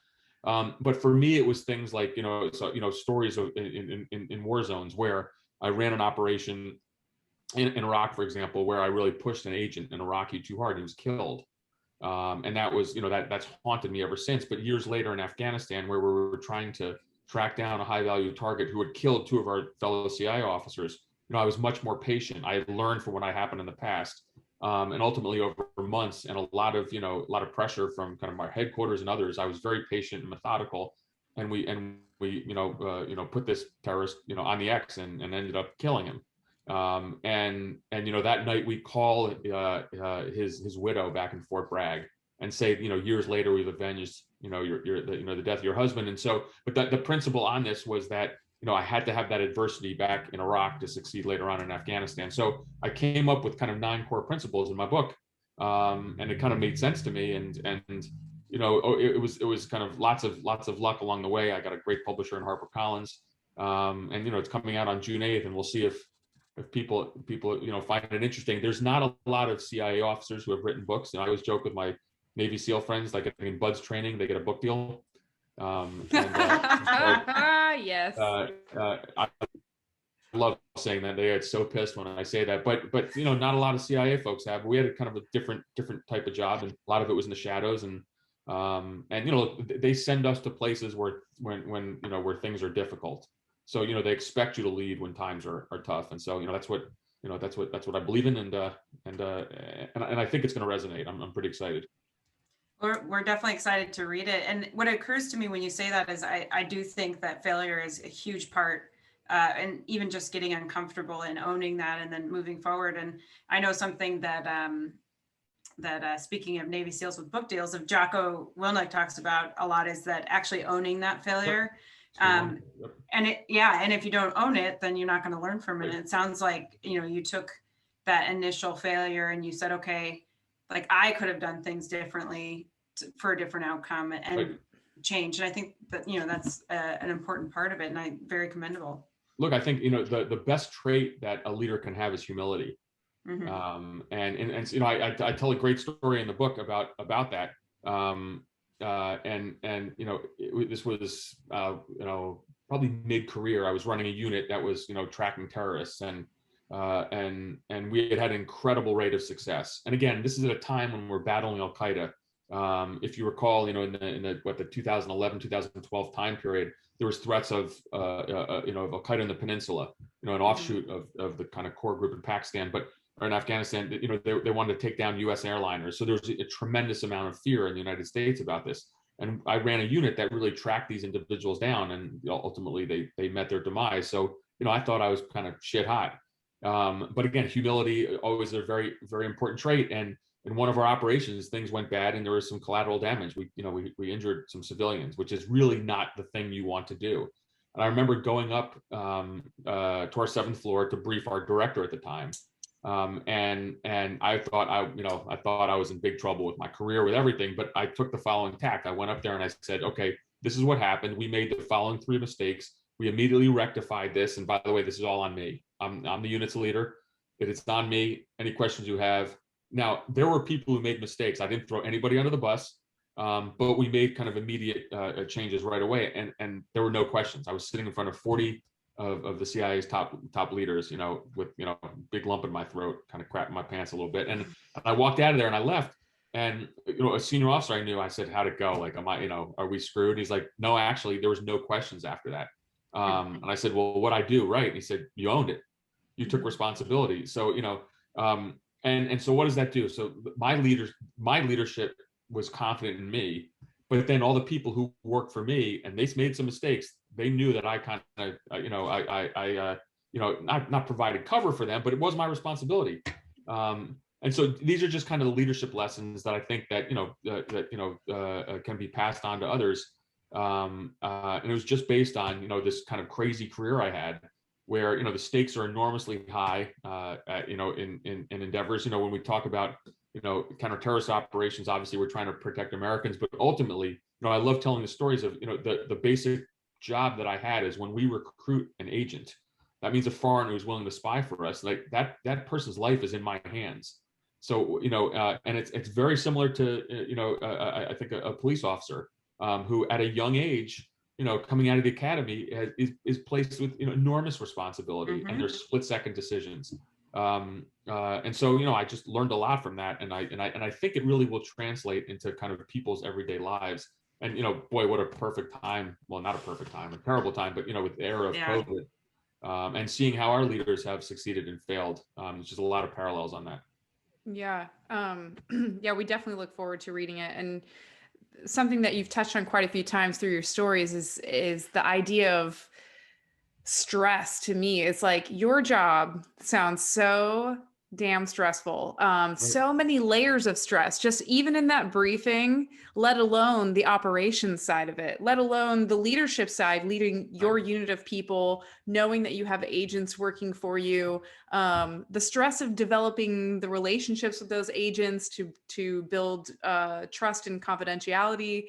But for me, it was things like stories of in war zones where I ran an operation in Iraq, for example, where I really pushed an agent, an Iraqi, too hard. He was killed. And that was, that's haunted me ever since. But years later in Afghanistan, where we were trying to track down a high value target who had killed 2 of our fellow CIA officers, I was much more patient. I had learned from what had happened in the past. And ultimately over months and a lot of pressure from kind of our headquarters and others, I was very patient and methodical. And we put this terrorist, on the X and ended up killing him. And that night we call his widow back in Fort Bragg and say, years later we've avenged, the death of your husband. And so, but the principle on this was that, I had to have that adversity back in Iraq to succeed later on in Afghanistan. So I came up with kind of 9 core principles in my book, and it kind of made sense to me. And it was kind of lots of luck along the way. I got a great publisher in HarperCollins, and it's coming out on June 8th, and we'll see if people find it interesting. There's not a lot of CIA officers who have written books, and I always joke with my Navy SEAL friends, like in Bud's training, they get a book deal. Yes. I love saying that. They get so pissed when I say that, but not a lot of CIA folks have. We had a kind of a different type of job, and a lot of it was in the shadows. And they send us to places where where things are difficult. So they expect you to lead when times are tough. And so that's what I believe in, and I think it's going to resonate. I'm pretty excited. We're definitely excited to read it. And what occurs to me when you say that is I do think that failure is a huge part, and even just getting uncomfortable and owning that and then moving forward. And I know something that speaking of Navy SEALs with book deals, of Jocko Willink talks about a lot, is that actually owning that failure. And if you don't own it, then you're not going to learn from it. And it sounds like, you took that initial failure and you said, okay, like I could have done things differently for a different outcome and change. And I think that, that's an important part of it, and very commendable. Look, I think, the best trait that a leader can have is humility. Mm-hmm. And I tell a great story in the book about that. This was, probably mid-career. I was running a unit that was, tracking terrorists, and we had an incredible rate of success. And again, this is at a time when we're battling Al Qaeda. If you recall, in the 2011, 2012 time period, there was threats of Al Qaeda in the peninsula, an offshoot of the kind of core group in Pakistan, or in Afghanistan. They wanted to take down U.S. airliners. So there was a tremendous amount of fear in the United States about this. And I ran a unit that really tracked these individuals down, and ultimately they met their demise. So I thought I was kind of shit hot. But again, humility always a very, very important trait. And in one of our operations, things went bad and there was some collateral damage. We injured some civilians, which is really not the thing you want to do. And I remember going up to our 7th floor to brief our director at the time. And I thought I thought I was in big trouble with my career, with everything. But I took the following tact. I went up there and I said, okay, this is what happened. We made the following 3 mistakes. We immediately rectified this. And by the way, this is all on me. I'm the unit's leader. It's on me. Any questions you have? Now, there were people who made mistakes. I didn't throw anybody under the bus, but we made kind of immediate changes right away. And there were no questions. I was sitting in front of 40 of the CIA's top leaders, with, big lump in my throat, kind of crapping my pants a little bit. And I walked out of there and I left. And, a senior officer I knew, I said, how'd it go? Like, are we screwed? He's like, no, actually, there was no questions after that. And I said, well, what'd I do right? And he said, you owned it. You took responsibility. So, and so what does that do? So my leadership was confident in me, but then all the people who worked for me, and they made some mistakes, they knew that I kind of, not provided cover for them, but it was my responsibility. And so these are just kind of the leadership lessons that I think that, can be passed on to others. And it was just based on, this kind of crazy career I had, where, the stakes are enormously high, in endeavors. When we talk about, counter-terrorist operations, obviously we're trying to protect Americans, but ultimately, I love telling the stories of, the basic job that I had is when we recruit an agent, that means a foreigner who's willing to spy for us, like that person's life is in my hands. So, and it's very similar to, I think a police officer who at a young age, coming out of the academy is placed with enormous responsibility, and there's split-second decisions. And so, I just learned a lot from that, and I think it really will translate into kind of people's everyday lives. And boy, what a perfect time! Well, not a perfect time, a terrible time, but with the era of COVID, and seeing how our leaders have succeeded and failed, there's just a lot of parallels on that. Yeah. Yeah, we definitely look forward to reading it. And something that you've touched on quite a few times through your stories is the idea of stress. To me, it's like your job sounds so damn stressful. So many layers of stress, just even in that briefing, let alone the operations side of it, let alone the leadership side, leading your unit of people, knowing that you have agents working for you, the stress of developing the relationships with those agents to build trust and confidentiality.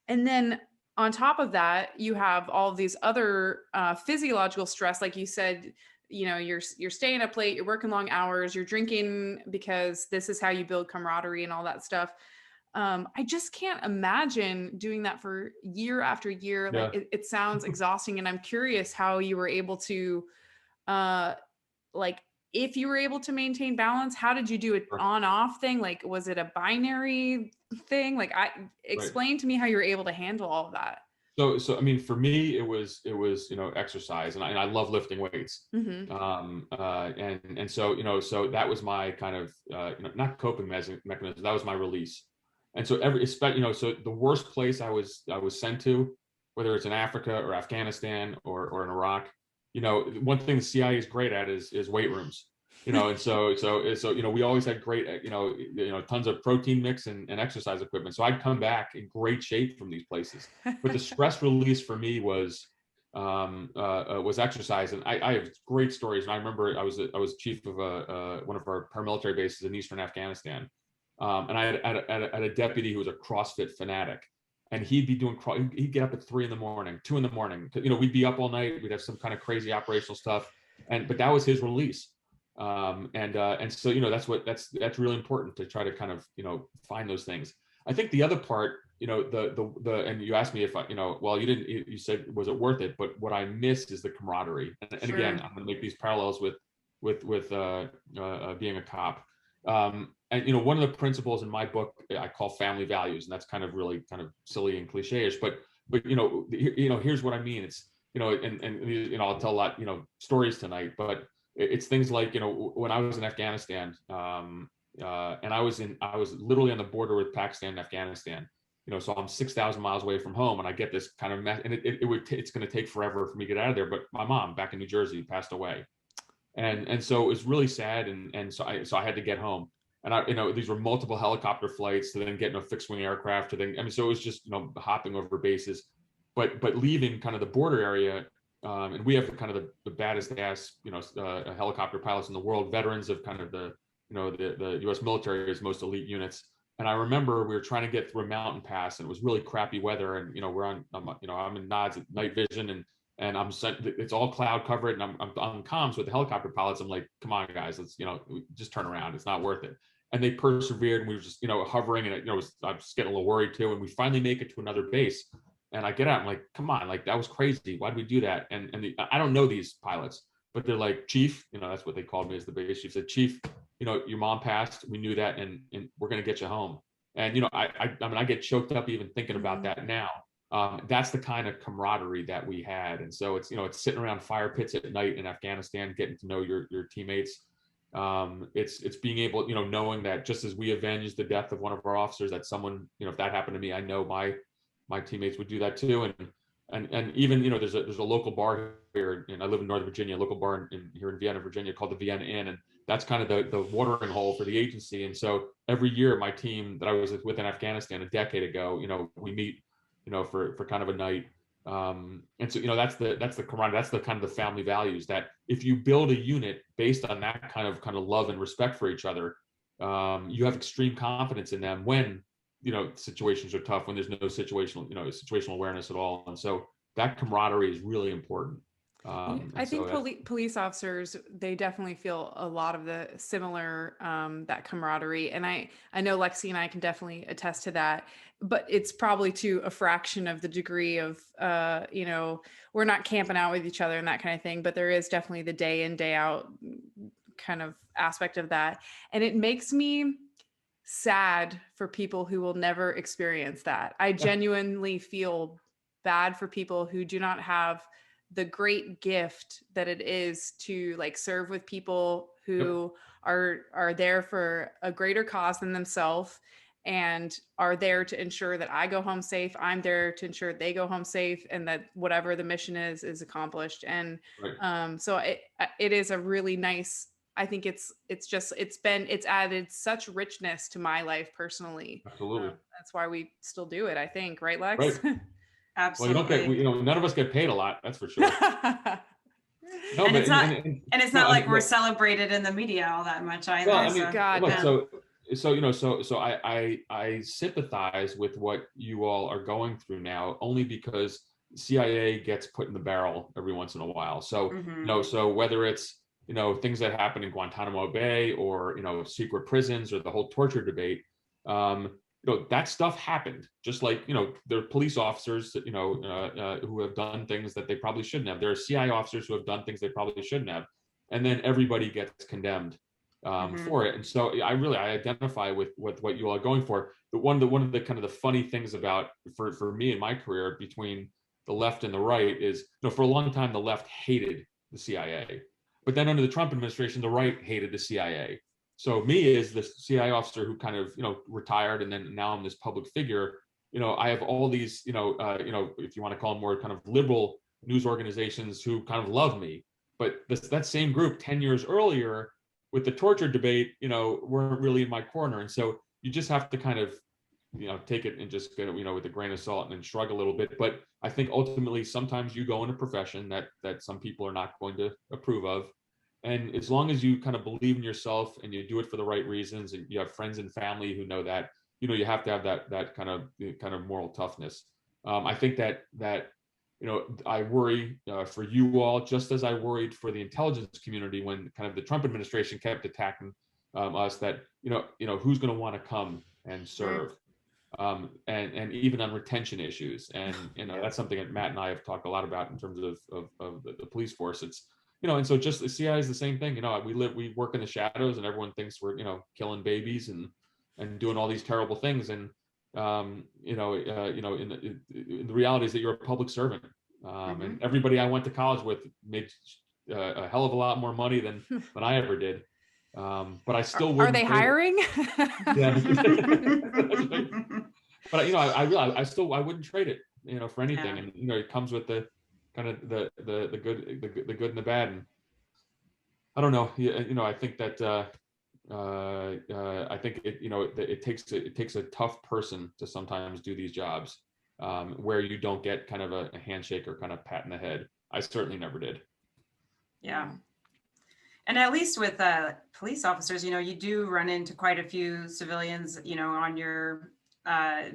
And then on top of that, you have all of these other physiological stress, like you said. You're staying up late, you're working long hours, you're drinking because this is how you build camaraderie and all that stuff. I just can't imagine doing that for year after year. Yeah. Like it sounds exhausting, and I'm curious how you were able to, if you were able to maintain balance. How did you do it on-off thing? Like, was it a binary thing? Like, explain to me how you were able to handle all of that. So I mean, for me, it was exercise, and I love lifting weights. And so so that was my kind of not coping mechanism. That was my release. And so so the worst place I was sent to, whether it's in Africa or Afghanistan or in Iraq, one thing the CIA is great at is weight rooms. And so we always had great tons of protein mix and exercise equipment. So I'd come back in great shape from these places. But the stress release for me was exercise. And I have great stories. And I remember I was chief of one of our paramilitary bases in eastern Afghanistan, and I had a deputy who was a CrossFit fanatic. And he'd be he'd get up at 3 a.m, 2 a.m. We'd be up all night. We'd have some kind of crazy operational stuff, but that was his release. And so that's really important to try to kind of find those things. I think the other part, the and you asked me if you said was it worth it, but what I missed is the camaraderie. And Sure. Again, I'm going to make these parallels with being a cop. And one of the principles in my book I call family values, and that's kind of really kind of silly and cliche-ish, but here's what I mean. It's and I'll tell a lot stories tonight, but it's things like when I was in Afghanistan, and I was literally on the border with Pakistan and Afghanistan. So I'm 6,000 miles away from home, and I get this kind of mess, and it's going to take forever for me to get out of there. But my mom back in New Jersey passed away, and so it was really sad, and so I had to get home. And these were multiple helicopter flights to then get in a fixed wing aircraft so it was just hopping over bases, but leaving kind of the border area, and we have kind of the baddest ass, helicopter pilots in the world, veterans of kind of the U.S. military's most elite units. And I remember we were trying to get through a mountain pass, and it was really crappy weather. And I'm in nods at night vision, and I'm sent. It's all cloud covered, and I'm on comms with the helicopter pilots. I'm like, come on, guys, let's just turn around. It's not worth it. And they persevered, and we were just hovering, and I was getting a little worried too. And we finally make it to another base, and I get out. I'm like, come on, like that was crazy. Why did we do that? And I don't know these pilots, but they're like, Chief, that's what they called me as the base chief. Said, Chief, your mom passed. We knew that, and we're gonna get you home. And I get choked up even thinking about that now. That's the kind of camaraderie that we had. And so it's sitting around fire pits at night in Afghanistan, getting to know your teammates. It's being able, knowing that just as we avenged the death of one of our officers, that someone, if that happened to me, I know my teammates would do that too. And even, there's a local bar here, and I live in Northern Virginia, a local bar here in Vienna, Virginia, called the Vienna Inn. And that's kind of the watering hole for the agency. And so every year, my team that I was with in Afghanistan a decade ago, we meet, for kind of a night. And so, that's the camaraderie, that's the kind of the family values, that if you build a unit based on that kind of love and respect for each other, you have extreme confidence in them when, situations are tough, when there's no situational awareness at all. And so that camaraderie is really important. I think police officers, they definitely feel a lot of the similar, that camaraderie. And I know Lexi and I can definitely attest to that, but it's probably to a fraction of the degree of, we're not camping out with each other and that kind of thing, but there is definitely the day in, day out kind of aspect of that. And it makes me sad for people who will never experience that. I genuinely feel bad for people who do not have the great gift that it is to serve with people who are there for a greater cause than themselves, and are there to ensure that I go home safe. I'm there to ensure they go home safe, and that whatever the mission is accomplished. And so it is a really nice, I think it's added such richness to my life personally. Absolutely. That's why we still do it, I think. Right, Lex? Absolutely. Well, you don't get, none of us get paid a lot. That's for sure. No, and it's not like we're look, celebrated in the media all that much either. Well, I mean, God, look, so I sympathize with what you all are going through now, only because CIA gets put in the barrel every once in a while. So so whether it's things that happen in Guantanamo Bay, or secret prisons, or the whole torture debate, that stuff happened. Just like there are police officers that, who have done things that they probably shouldn't have. There are CIA officers who have done things they probably shouldn't have, and then everybody gets condemned for it. And so I identify with what you all are going for. But one of the kind of the funny things about for me in my career between the left and the right is, for a long time the left hated the CIA, but then under the Trump administration the right hated the CIA. So me, as the CIA officer who kind of retired, and then now I'm this public figure, I have all these if you want to call them more kind of liberal news organizations who kind of love me, but that same group 10 years earlier with the torture debate, weren't really in my corner. And so you just have to kind of take it and just get it with a grain of salt, and then shrug a little bit. But I think ultimately sometimes you go in a profession that some people are not going to approve of. And as long as you kind of believe in yourself and you do it for the right reasons, and you have friends and family who know that, you have to have that kind of moral toughness. I think that I worry for you all, just as I worried for the intelligence community when kind of the Trump administration kept attacking us, that who's going to want to come and serve, and even on retention issues. And that's something that Matt and I have talked a lot about in terms of the police force. It's and so just the CIA is the same thing. We work in the shadows, and everyone thinks we're killing babies and doing all these terrible things. And the reality is that you're a public servant, and everybody I went to college with made a hell of a lot more money than I ever did. But I still wouldn't. Are they hiring? Yeah. But I wouldn't trade it for anything. And it comes with the kind of the good and the bad. And I don't know. I think that I think it takes a tough person to sometimes do these jobs, where you don't get kind of a handshake or kind of pat in the head. I certainly never did. Yeah. And at least with police officers, you do run into quite a few civilians, on your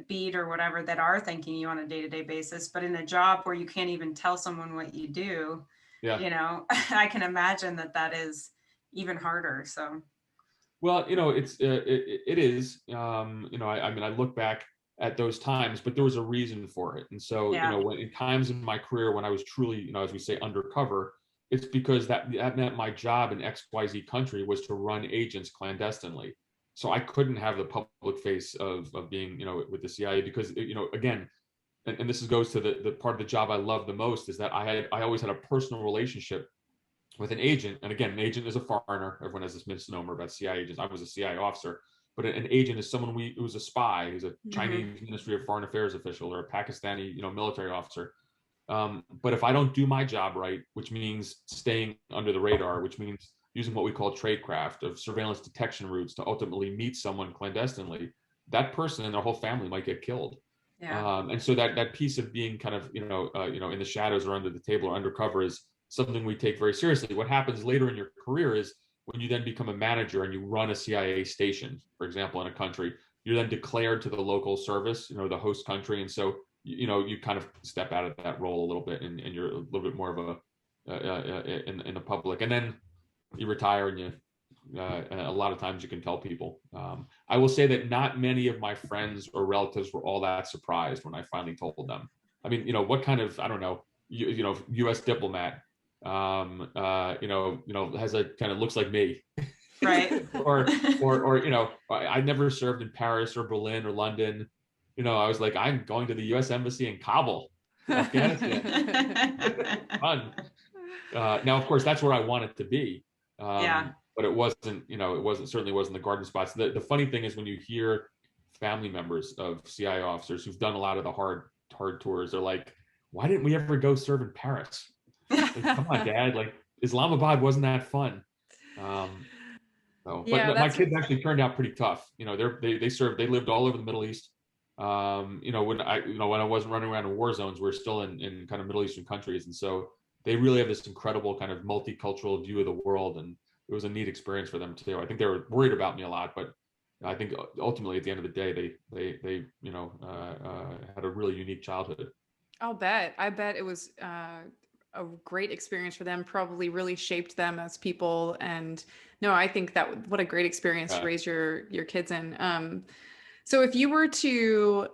beat or whatever that are thanking you on a day-to-day basis. But in a job where you can't even tell someone what you do, Yeah. I can imagine that is even harder. So. Well, it is. I mean, I look back at those times, but there was a reason for it. And so, Yeah. when in times in my career when I was truly, as we say, undercover, it's because that meant my job in XYZ country was to run agents clandestinely. So I couldn't have the public face of being, with the CIA because, again, and this goes to the part of the job I love the most is that I always had a personal relationship with an agent. And again, an agent is a foreigner. Everyone has this misnomer about CIA agents. I was a CIA officer, but an agent is someone who's a spy, who's a Chinese Ministry of Foreign Affairs official or a Pakistani, military officer. But if I don't do my job right, which means staying under the radar, which means using what we call tradecraft of surveillance detection routes to ultimately meet someone clandestinely, that person and their whole family might get killed. Yeah. And so that piece of being kind of, in the shadows or under the table or undercover is something we take very seriously. What happens later in your career is when you then become a manager and you run a CIA station, for example, in a country, you're then declared to the local service, the host country. And so, you kind of step out of that role a little bit and you're a little bit more of in the public. And then you retire and a lot of times you can tell people. I will say that not many of my friends or relatives were all that surprised when I finally told them. I mean, what kind of, I don't know, U.S. diplomat has a kind of looks like me, right? or I never served in Paris or Berlin or London. I was like, I'm going to the U.S. Embassy in Kabul, Afghanistan. Fun. Now, of course, that's where I wanted to be. Yeah. But it wasn't. Certainly wasn't the garden spots. The funny thing is when you hear family members of CIA officers who've done a lot of the hard tours, they're like, why didn't we ever go serve in Paris? Like, come on, Dad. Like Islamabad wasn't that fun. But my kids actually turned out pretty tough. They served. They lived all over the Middle East. When I wasn't running around in war zones, we we're still in kind of Middle Eastern countries, and so they really have this incredible kind of multicultural view of the world, and it was a neat experience for them too. I think they were worried about me a lot, but I think ultimately at the end of the day, they had a really unique childhood. I'll bet. I bet it was a great experience for them, probably really shaped them as people. And no, I think that what a great experience to raise your kids in. So if you were to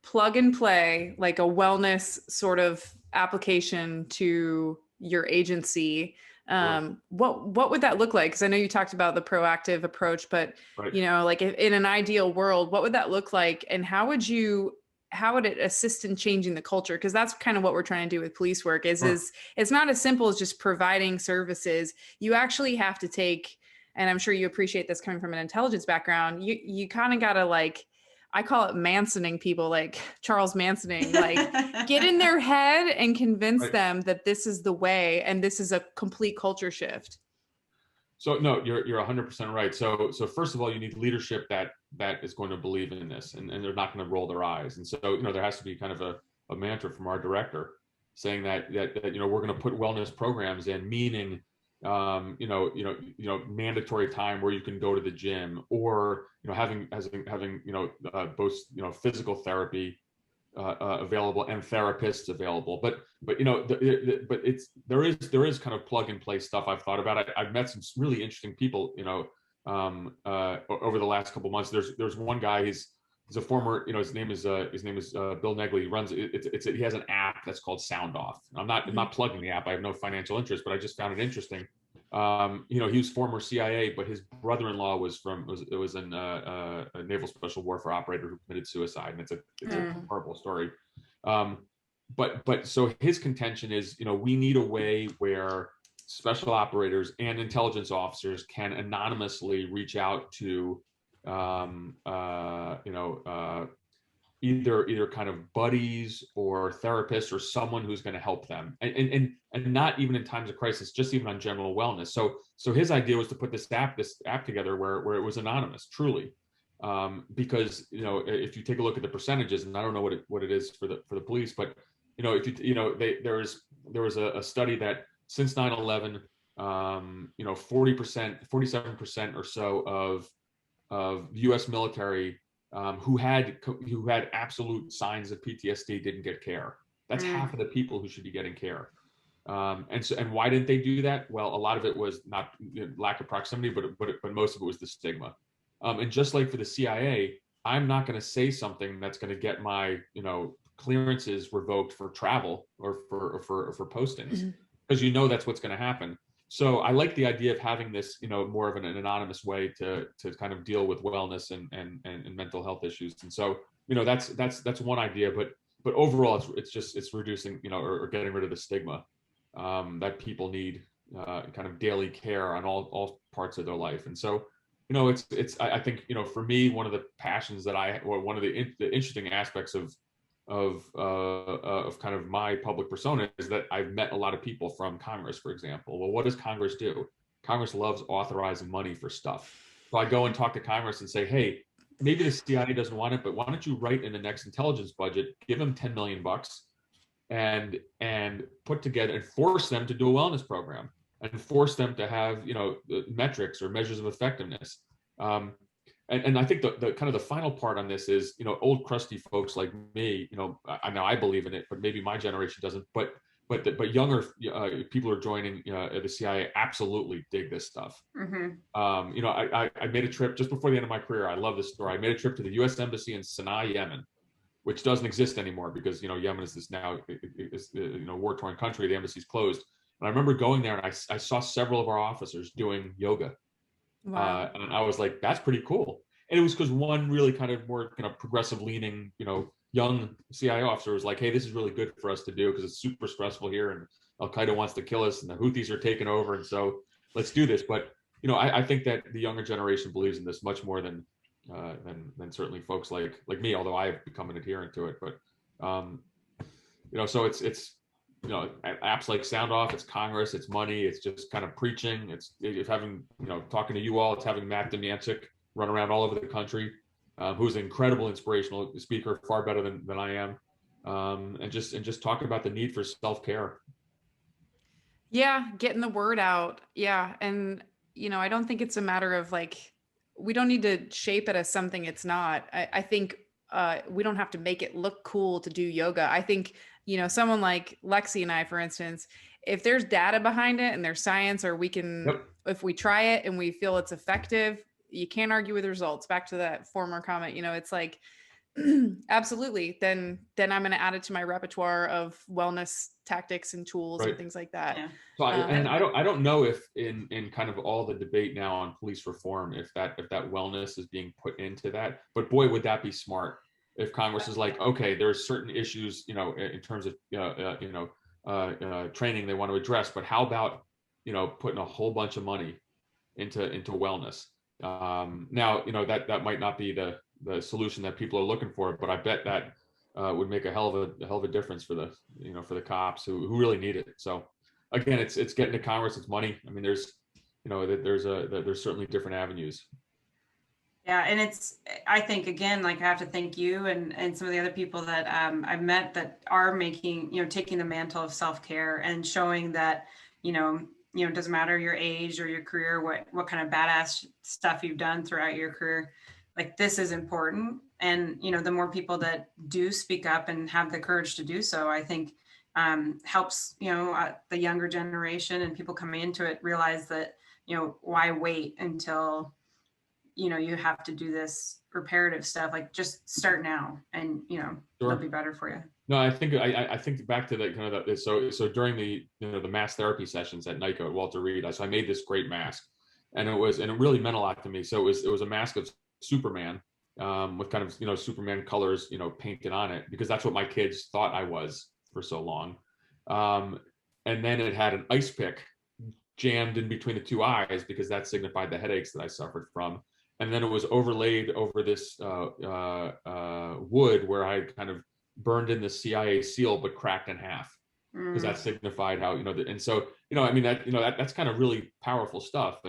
plug and play like a wellness sort of application to your agency, what would that look like? Because I know you talked about the proactive approach, but like in an ideal world, what would that look like? And how would it assist in changing the culture? Because that's kind of what we're trying to do with police work is it's not as simple as just providing services. You actually have to take, and I'm sure you appreciate this coming from an intelligence background, you kind of got to like, I call it Mansoning people, like Charles Mansoning, like get in their head and convince them that this is the way and this is a complete culture shift. So no, you're 100% right. So first of all, you need leadership that is going to believe in this and they're not going to roll their eyes. And so, there has to be kind of a mantra from our director saying that we're going to put wellness programs in, meaning, mandatory time where you can go to the gym or, having both, physical therapy available and therapists available, but there is kind of plug and play stuff I've thought about. I've met some really interesting people, over the last couple of months. There's one guy. He's a former, his name is Bill Negley. He runs he has an app that's called Sound Off. I'm not plugging the app. I have no financial interest, but I just found it interesting. He was former CIA, but his brother-in-law was a naval special warfare operator who committed suicide, and it's a horrible story. But so his contention is, we need a way where special operators and intelligence officers can anonymously reach out to, either kind of buddies or therapists or someone who's going to help them, and not even in times of crisis, just even on general wellness. So his idea was to put this app together where it was anonymous, truly, because if you take a look at the percentages, and I don't know what it is for the police, but if there was a study that since 9/11, 40%, 47% or so of U.S. military who had absolute signs of PTSD didn't get care. That's half of the people who should be getting care. And why didn't they do that? Well, a lot of it was not lack of proximity, but most of it was the stigma. And just like for the CIA, I'm not going to say something that's going to get my clearances revoked for travel or for postings, because that's what's going to happen. So I like the idea of having this more of an anonymous way to kind of deal with wellness and mental health issues. And so that's one idea, but overall it's reducing or getting rid of the stigma that people need kind of daily care on all parts of their life. And so I think for me, one of the passions that one of the interesting aspects of kind of my public persona is that I've met a lot of people from Congress, for example. Well, what does Congress do? Congress loves authorizing money for stuff. So I go and talk to Congress and say, hey, maybe the CIA doesn't want it, but why don't you write in the next intelligence budget, give them $10 million and put together and force them to do a wellness program and force them to have metrics or measures of effectiveness. And I think the kind of the final part on this is old crusty folks like me, I know I believe in it, but maybe my generation doesn't. But younger people who are joining the CIA absolutely dig this stuff. I made a trip just before the end of my career. I love this story. I made a trip to the U.S. Embassy in Sana'a, Yemen, which doesn't exist anymore because Yemen is this now war-torn country. The embassy's closed. And I remember going there and I saw several of our officers doing yoga. Wow. And I was like, that's pretty cool. And it was because one really kind of more kind of progressive leaning, young CIA officer was like, hey, this is really good for us to do because it's super stressful here and Al-Qaeda wants to kill us and the Houthis are taking over. And so let's do this. But, I think that the younger generation believes in this much more than certainly folks like me, although I have become an adherent to it. But, so it's apps like Sound Off, it's Congress, it's money, it's just kind of preaching. It's having, talking to you all, it's having Matt Demiancic run around all over the country, who's an incredible inspirational speaker, far better than I am. And just talk about the need for self-care. Yeah, getting the word out. Yeah. And, I don't think it's a matter of we don't need to shape it as something it's not. I think we don't have to make it look cool to do yoga. I think, someone like Lexi and I, for instance, if there's data behind it and there's science, or we can, if we try it and we feel it's effective, you can't argue with results. Back to that former comment, it's like, absolutely. Then I'm going to add it to my repertoire of wellness tactics and tools and things like that. Yeah. So I don't know if in kind of all the debate now on police reform, if that wellness is being put into that, but boy, would that be smart if Congress is like, okay, there's certain issues, in terms of, training they want to address, but how about, putting a whole bunch of money into wellness? Now, that might not be the solution that people are looking for, but I bet that would make a hell of a difference for the cops who really need it. So again, it's getting to Congress, it's money. I mean, there's certainly different avenues. Yeah, and I think again, I have to thank you and some of the other people that I've met that are making, taking the mantle of self-care and showing that, it doesn't matter your age or your career, what kind of badass stuff you've done throughout your career. This is important. And, the more people that do speak up and have the courage to do so, I think helps, the younger generation and people coming into it realize that, why wait until, you have to do this reparative stuff, just start now and, it'll be better for you. No, I think back to that kind of so during the the mass therapy sessions at NICO at Walter Reed, so I made this great mask, and it really meant a lot to me. So it was a mask of Superman with kind of Superman colors painted on it, because that's what my kids thought I was for so long. And then it had an ice pick jammed in between the two eyes because that signified the headaches that I suffered from. And then it was overlaid over this wood where I kind of burned in the CIA seal but cracked in half, because that signified how and so I mean that's kind of really powerful stuff.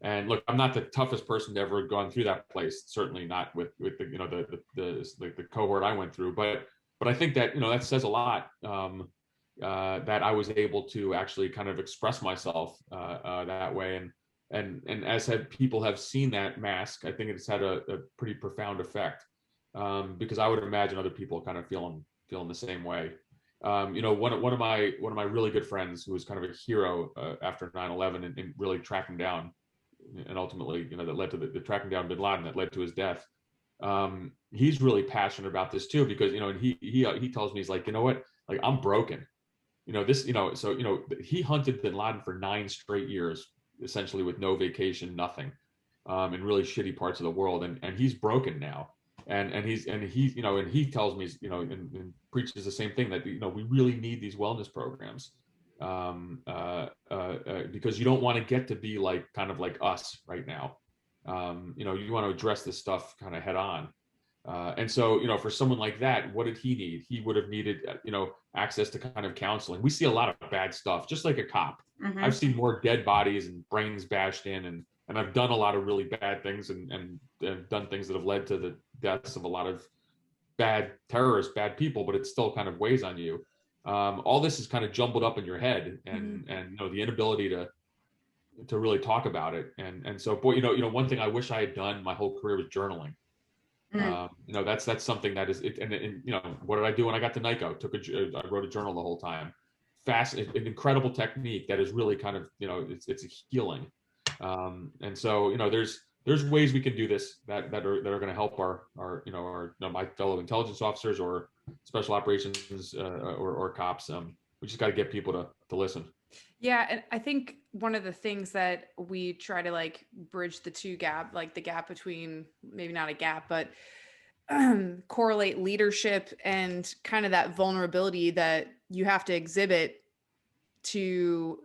And look, I'm not the toughest person to ever gone through that place, certainly not with the the cohort I went through, but but I think that, that says a lot, that I was able to actually kind of express myself that way. And as people have seen that mask, I think it's had a pretty profound effect, because I would imagine other people kind of feeling the same way. One of my really good friends, who was kind of a hero after 9/11, and really tracking down, and ultimately, that led to the tracking down bin Laden, that led to his death. He's really passionate about this too, because, and he tells me, he's like, what, like, I'm broken. He hunted bin Laden for 9 straight years, essentially with no vacation, nothing, in really shitty parts of the world. And he's broken now. And he tells me, and preaches the same thing, that, we really need these wellness programs, because you don't want to get to be kind of like us right now. You want to address this stuff kind of head on. And so, for someone like that, what did he need? He would have needed, access to kind of counseling. We see a lot of bad stuff, just like a cop. Mhm. I've seen more dead bodies and brains bashed in, and I've done a lot of really bad things, and done things that have led to the deaths of a lot of bad terrorists, bad people, but it still kind of weighs on you. All this is kind of jumbled up in your head, and the inability to really talk about it. And so, boy, one thing I wish I had done my whole career was journaling. That's something that is it. And what did I do when I got to NICO? I wrote a journal the whole time. An incredible technique that is really kind of, it's a healing. And so, there's ways we can do this that are going to help our my fellow intelligence officers, or special operations, or cops. We just got to get people to listen. Yeah, and I think one of the things that we try to bridge the two gap, like the gap between, maybe not a gap, but correlate leadership and kind of that vulnerability that you have to exhibit to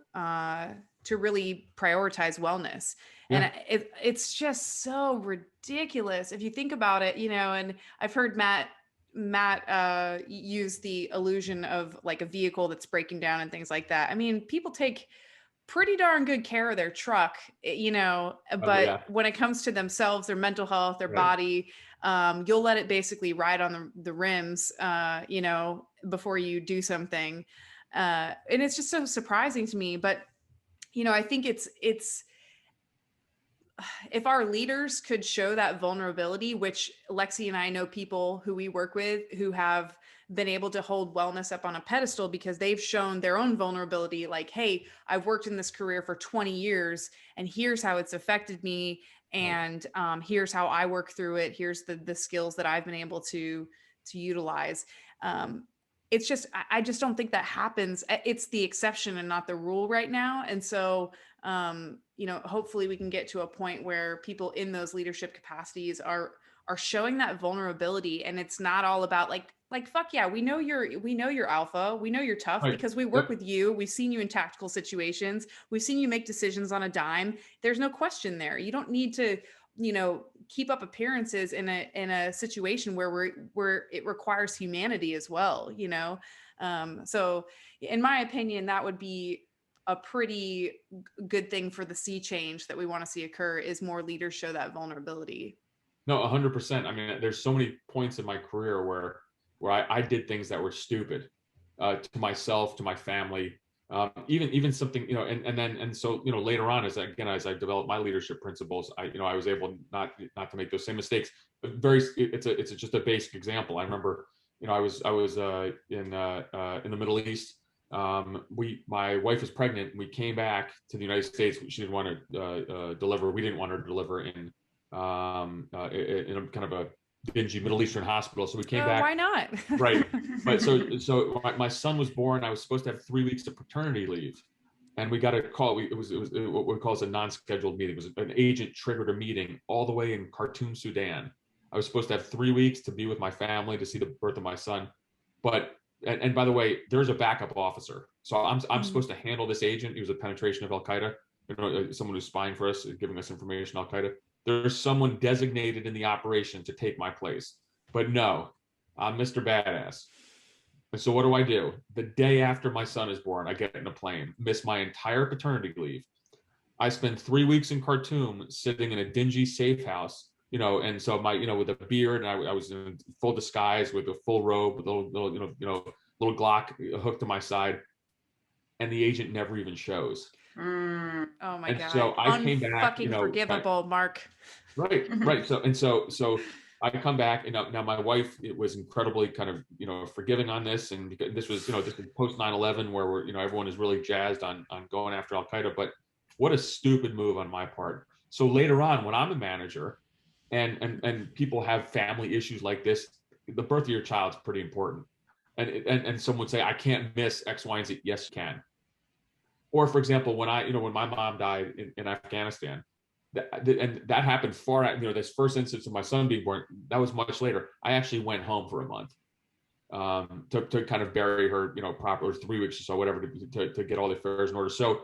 really prioritize wellness. Yeah. And it's just so ridiculous if you think about it, and I've heard Matt use the illusion of like a vehicle that's breaking down and things like that. I mean, people take pretty darn good care of their truck, but Yeah. when it comes to themselves, their mental health, their Right. body, you'll let it basically ride on the rims, before you do something. And it's just so surprising to me. But, I think it's if our leaders could show that vulnerability, which Lexi and I know people who we work with who have been able to hold wellness up on a pedestal because they've shown their own vulnerability. Like, hey, I've worked in this career for 20 years and here's how it's affected me. And here's how I work through it. Here's the skills that I've been able to utilize. It's just, I just don't think that happens. It's the exception and not the rule right now. And so, hopefully we can get to a point where people in those leadership capacities are showing that vulnerability. And it's not all about like, fuck yeah, we know you're alpha. We know you're tough because we work with you. We've seen you in tactical situations. We've seen you make decisions on a dime. There's no question there. You don't need to, keep up appearances in a situation where it requires humanity as well, So in my opinion, that would be a pretty good thing for the sea change that we want to see occur, is more leaders show that vulnerability. No, 100%. I mean, there's so many points in my career where I did things that were stupid, to myself, to my family, even something, so later on, as I developed my leadership principles, I was able not to make those same mistakes. But it's just a basic example. I remember, I was in the Middle East. My wife was pregnant. We came back to the United States. She didn't want to deliver. We didn't want her to deliver in a kind of a dingy Middle Eastern hospital. So we came back. Why not? Right. But so my son was born. I was supposed to have 3 weeks of paternity leave, and we got a call. It was what we call a non-scheduled meeting. It was an agent triggered a meeting all the way in Khartoum, Sudan. I was supposed to have 3 weeks to be with my family to see the birth of my son. But and by the way, there's a backup officer. So I'm supposed to handle this agent. He was a penetration of Al Qaeda, someone who's spying for us, giving us information, Al Qaeda. There's someone designated in the operation to take my place. But no, I'm Mr. Badass. And so what do? The day after my son is born, I get in a plane, miss my entire paternity leave. I spend 3 weeks in Khartoum sitting in a dingy safe house and so with a beard, and I was in full disguise with a full robe, with a little Glock hooked to my side, and the agent never even shows. Oh my And God. so I came back, Unfucking forgivable, Mark. right. So I come back, and now my wife, it was incredibly kind of, forgiving on this. And because this was, this was post 9/11, where everyone is really jazzed on going after Al Qaeda. But what a stupid move on my part. So later on, when I'm a manager and people have family issues like this, the birth of your child is pretty important. And someone would say, I can't miss X, Y, and Z. Yes, you can. Or for example, when my mom died in Afghanistan, and that happened far out, this first instance of my son being born, that was much later. I actually went home for a month to kind of bury her, proper, 3 weeks or so, whatever, to get all the affairs in order. So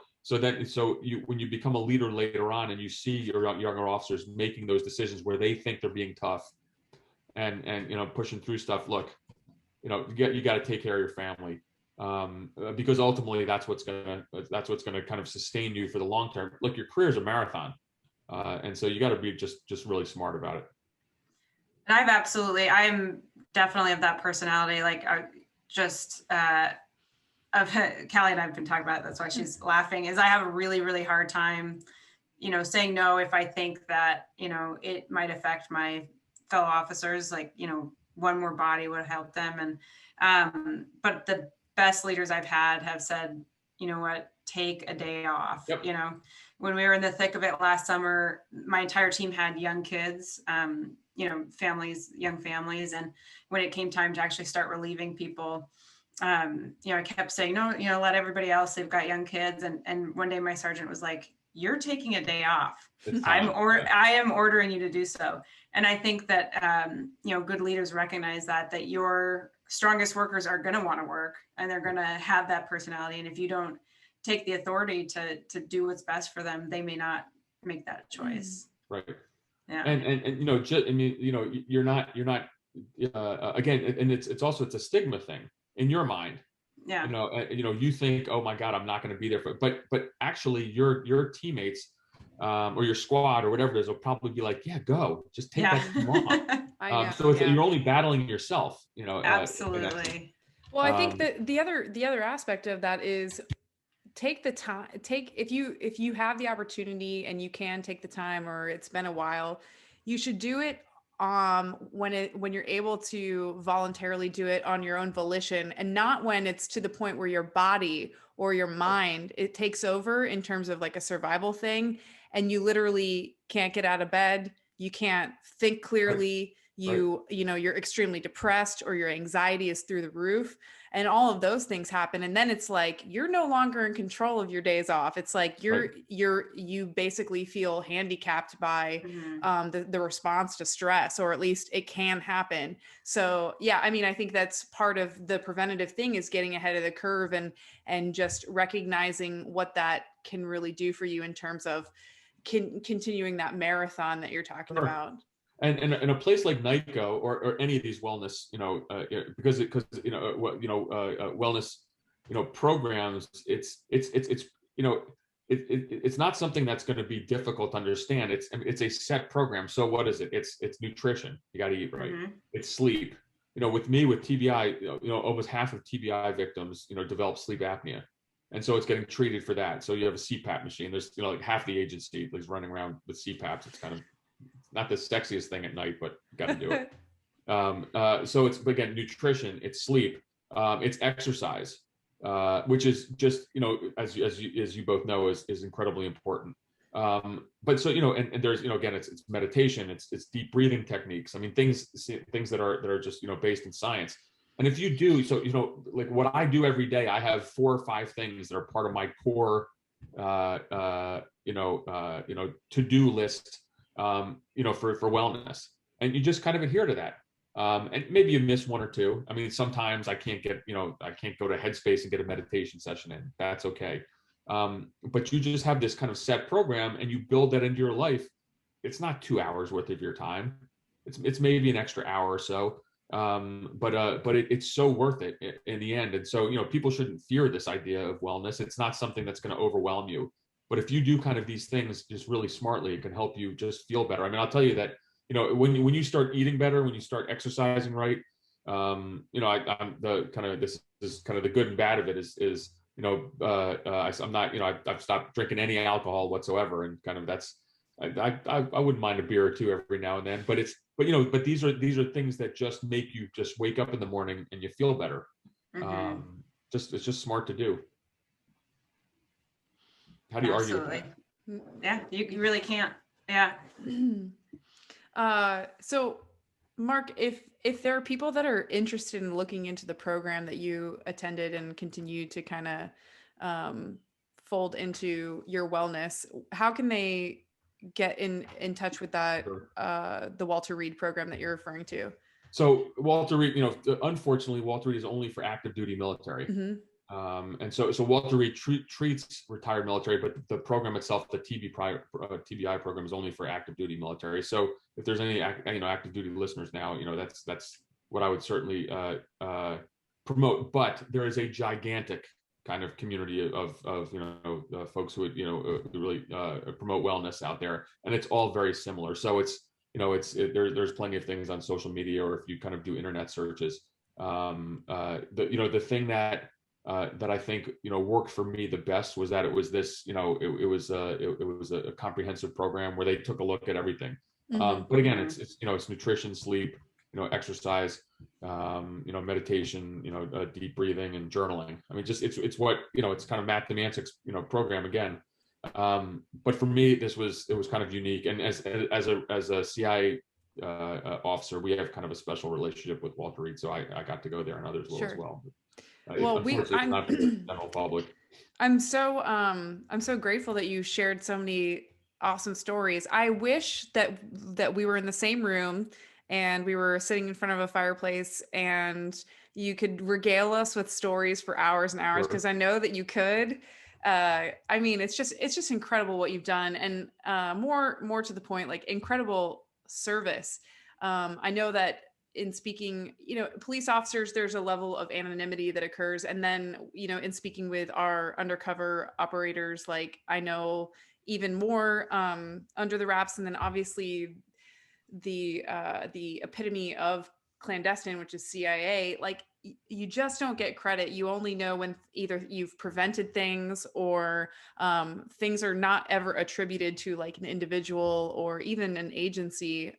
when you become a leader later on and you see your younger officers making those decisions where they think they're being tough and pushing through stuff, look, you got to take care of your family. Because ultimately that's what's gonna kind of sustain you for the long term. Look, your career is a marathon, and so you got to be just really smart about it. And I'm definitely of that personality. Like Callie and I've been talking about it, that's why she's laughing, is I have a really, really hard time, saying no if I think that, it might affect my fellow officers, like, one more body would help them. And, but the best leaders I've had have said, you know what, take a day off. Yep. When we were in the thick of it last summer, my entire team had young kids, young families. And when it came time to actually start relieving people, I kept saying, no, let everybody else, they've got young kids. And one day my sergeant was like, you're taking a day off. I am ordering you to do so. And I think that, good leaders recognize that your strongest workers are going to want to work and they're going to have that personality. And if you don't take the authority to do what's best for them, they may not make that choice. Right. Yeah. And you're not again, and it's also, it's a stigma thing in your mind. Yeah. You think, oh my God, I'm not going to be there but actually your teammates or your squad or whatever it is will probably be like, yeah, go, just take that time off. So you're only battling yourself, Absolutely. Well, I think that the other aspect of that is take the time, if you have the opportunity and you can take the time, or it's been a while, you should do it when you're able to voluntarily do it on your own volition, and not when it's to the point where your body or your mind, it takes over in terms of like a survival thing, and you literally can't get out of bed, you can't think clearly, you're extremely depressed, or your anxiety is through the roof, and all of those things happen. And then it's like, you're no longer in control of your days off. It's like you basically feel handicapped by the response to stress, or at least it can happen. So yeah, I mean, I think that's part of the preventative thing, is getting ahead of the curve and just recognizing what that can really do for you in terms of continuing that marathon that you're talking about. And in a place like NICO or any of these wellness, because wellness, programs, it's not something that's going to be difficult to understand. It's a set program. So what is it? It's nutrition. You got to eat right. Mm-hmm. It's sleep. With TBI, almost half of TBI victims, develop sleep apnea. And so it's getting treated for that. So you have a CPAP machine. There's, like half the agency is running around with CPAPs. It's kind of not the sexiest thing at night, but got to do it. So it's, again, nutrition, it's sleep, it's exercise, which is just, as you both know, is incredibly important. But so, and there's, again, it's meditation, it's deep breathing techniques. I mean, things that are just, based in science. And if you do, so, like what I do every day, I have 4 or 5 things that are part of my core, to-do list, for wellness, and you just kind of adhere to that. And maybe you miss 1 or 2. I mean, sometimes I can't go to Headspace and get a meditation session in. That's okay. But you just have this kind of set program and you build that into your life. It's not 2 hours worth of your time. It's maybe an extra hour or so. But it's so worth it in the end. And so, people shouldn't fear this idea of wellness. It's not something that's going to overwhelm you. But if you do kind of these things just really smartly, it can help you just feel better. I mean, I'll tell you that, when you start eating better, when you start exercising right, I'm the kind of, this is kind of the good and bad of it is I'm not, I've stopped drinking any alcohol whatsoever, and kind of that's, I wouldn't mind a beer or two every now and then, but these are things that just make you just wake up in the morning and you feel better. It's just smart to do. How do you argue with Absolutely. that? Yeah, you really can't. Yeah. So Marc, if there are people that are interested in looking into the program that you attended and continue to kind of fold into your wellness, how can they get in touch with that, Sure. The Walter Reed program that you're referring to? So Walter Reed, unfortunately, Walter Reed is only for active duty military. Mm-hmm. And so Walter Reed treats retired military, but the program itself, the TBI program, is only for active duty military. So if there's any active duty listeners now, that's what I would certainly promote. But there is a gigantic kind of community of folks who would really promote wellness out there, and it's all very similar. So there's plenty of things on social media, or if you kind of do internet searches. The thing that I think worked for me the best was that it was this, it was a comprehensive program where they took a look at everything. But again, it's nutrition, sleep, exercise, meditation, deep breathing and journaling. I mean, just it's what it's kind of Matt Demancik's program again. But for me, it was kind of unique, and as a CIA officer, we have kind of a special relationship with Walter Reed, so I got to go there, and others will as well. Well, unfortunately, it's not for the general public. I'm so grateful that you shared so many awesome stories. I wish that we were in the same room and we were sitting in front of a fireplace and you could regale us with stories for hours and hours, because I know that you could. I mean, it's just incredible what you've done, and more to the point, like incredible service. I know that in speaking, police officers, there's a level of anonymity that occurs. And then, in speaking with our undercover operators, like I know even more under the wraps. And then obviously the epitome of clandestine, which is CIA, like you just don't get credit. You only know when either you've prevented things or things are not ever attributed to like an individual or even an agency,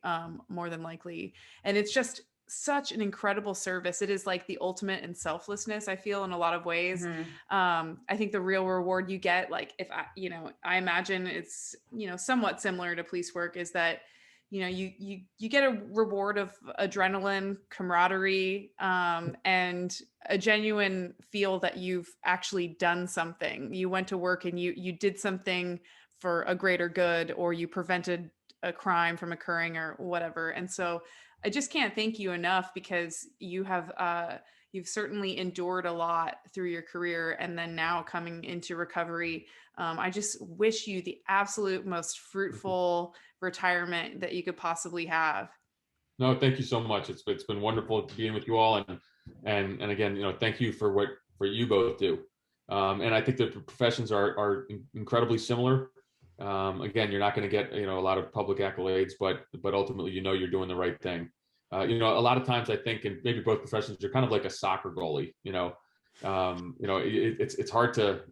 more than likely. And it's just such an incredible service. It is like the ultimate in selflessness, I feel, in a lot of ways. I think the real reward you get, like if I imagine it's, somewhat similar to police work, is that you get a reward of adrenaline, camaraderie, and a genuine feel that you've actually done something. You went to work and you did something for a greater good, or you prevented a crime from occurring or whatever. And so I just can't thank you enough, because you've certainly endured a lot through your career, and then now coming into recovery. I just wish you the absolute most fruitful retirement that you could possibly have. No, thank you so much. It's been wonderful being with you all, and again, thank you for what you both do. And I think the professions are incredibly similar. Again, you're not going to get a lot of public accolades, but ultimately you're doing the right thing. A lot of times I think in maybe both professions, you're kind of like a soccer goalie. It's hard to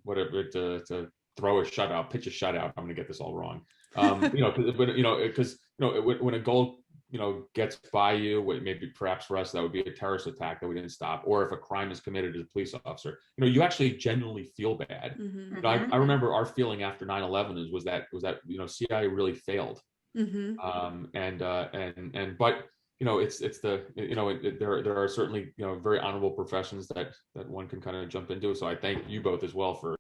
throw a shutout, pitch a shutout. I'm going to get this all wrong. Because when a goal gets by you, maybe perhaps for us that would be a terrorist attack that we didn't stop, or if a crime is committed as a police officer, you actually genuinely feel bad. I remember our feeling after 9/11 was that CIA really failed. But there are certainly very honorable professions that one can kind of jump into. So I thank you both as well for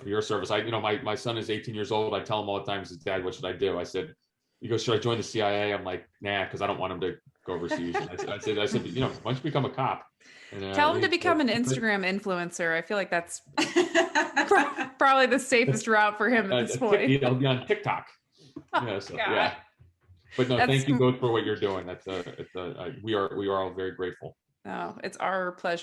your service. My son is 18 years old. I tell him all the time, he says, "Dad, what should I do?" I said, he goes, "Should I join the CIA?" I'm like, "Nah," because I don't want him to go overseas. I said, why don't you become a cop? And, tell him to become an Instagram influencer. I feel like that's probably the safest route for him at this point. He'll be on TikTok. Yeah. But no, thank you both for what you're doing. We are all very grateful. Oh, it's our pleasure.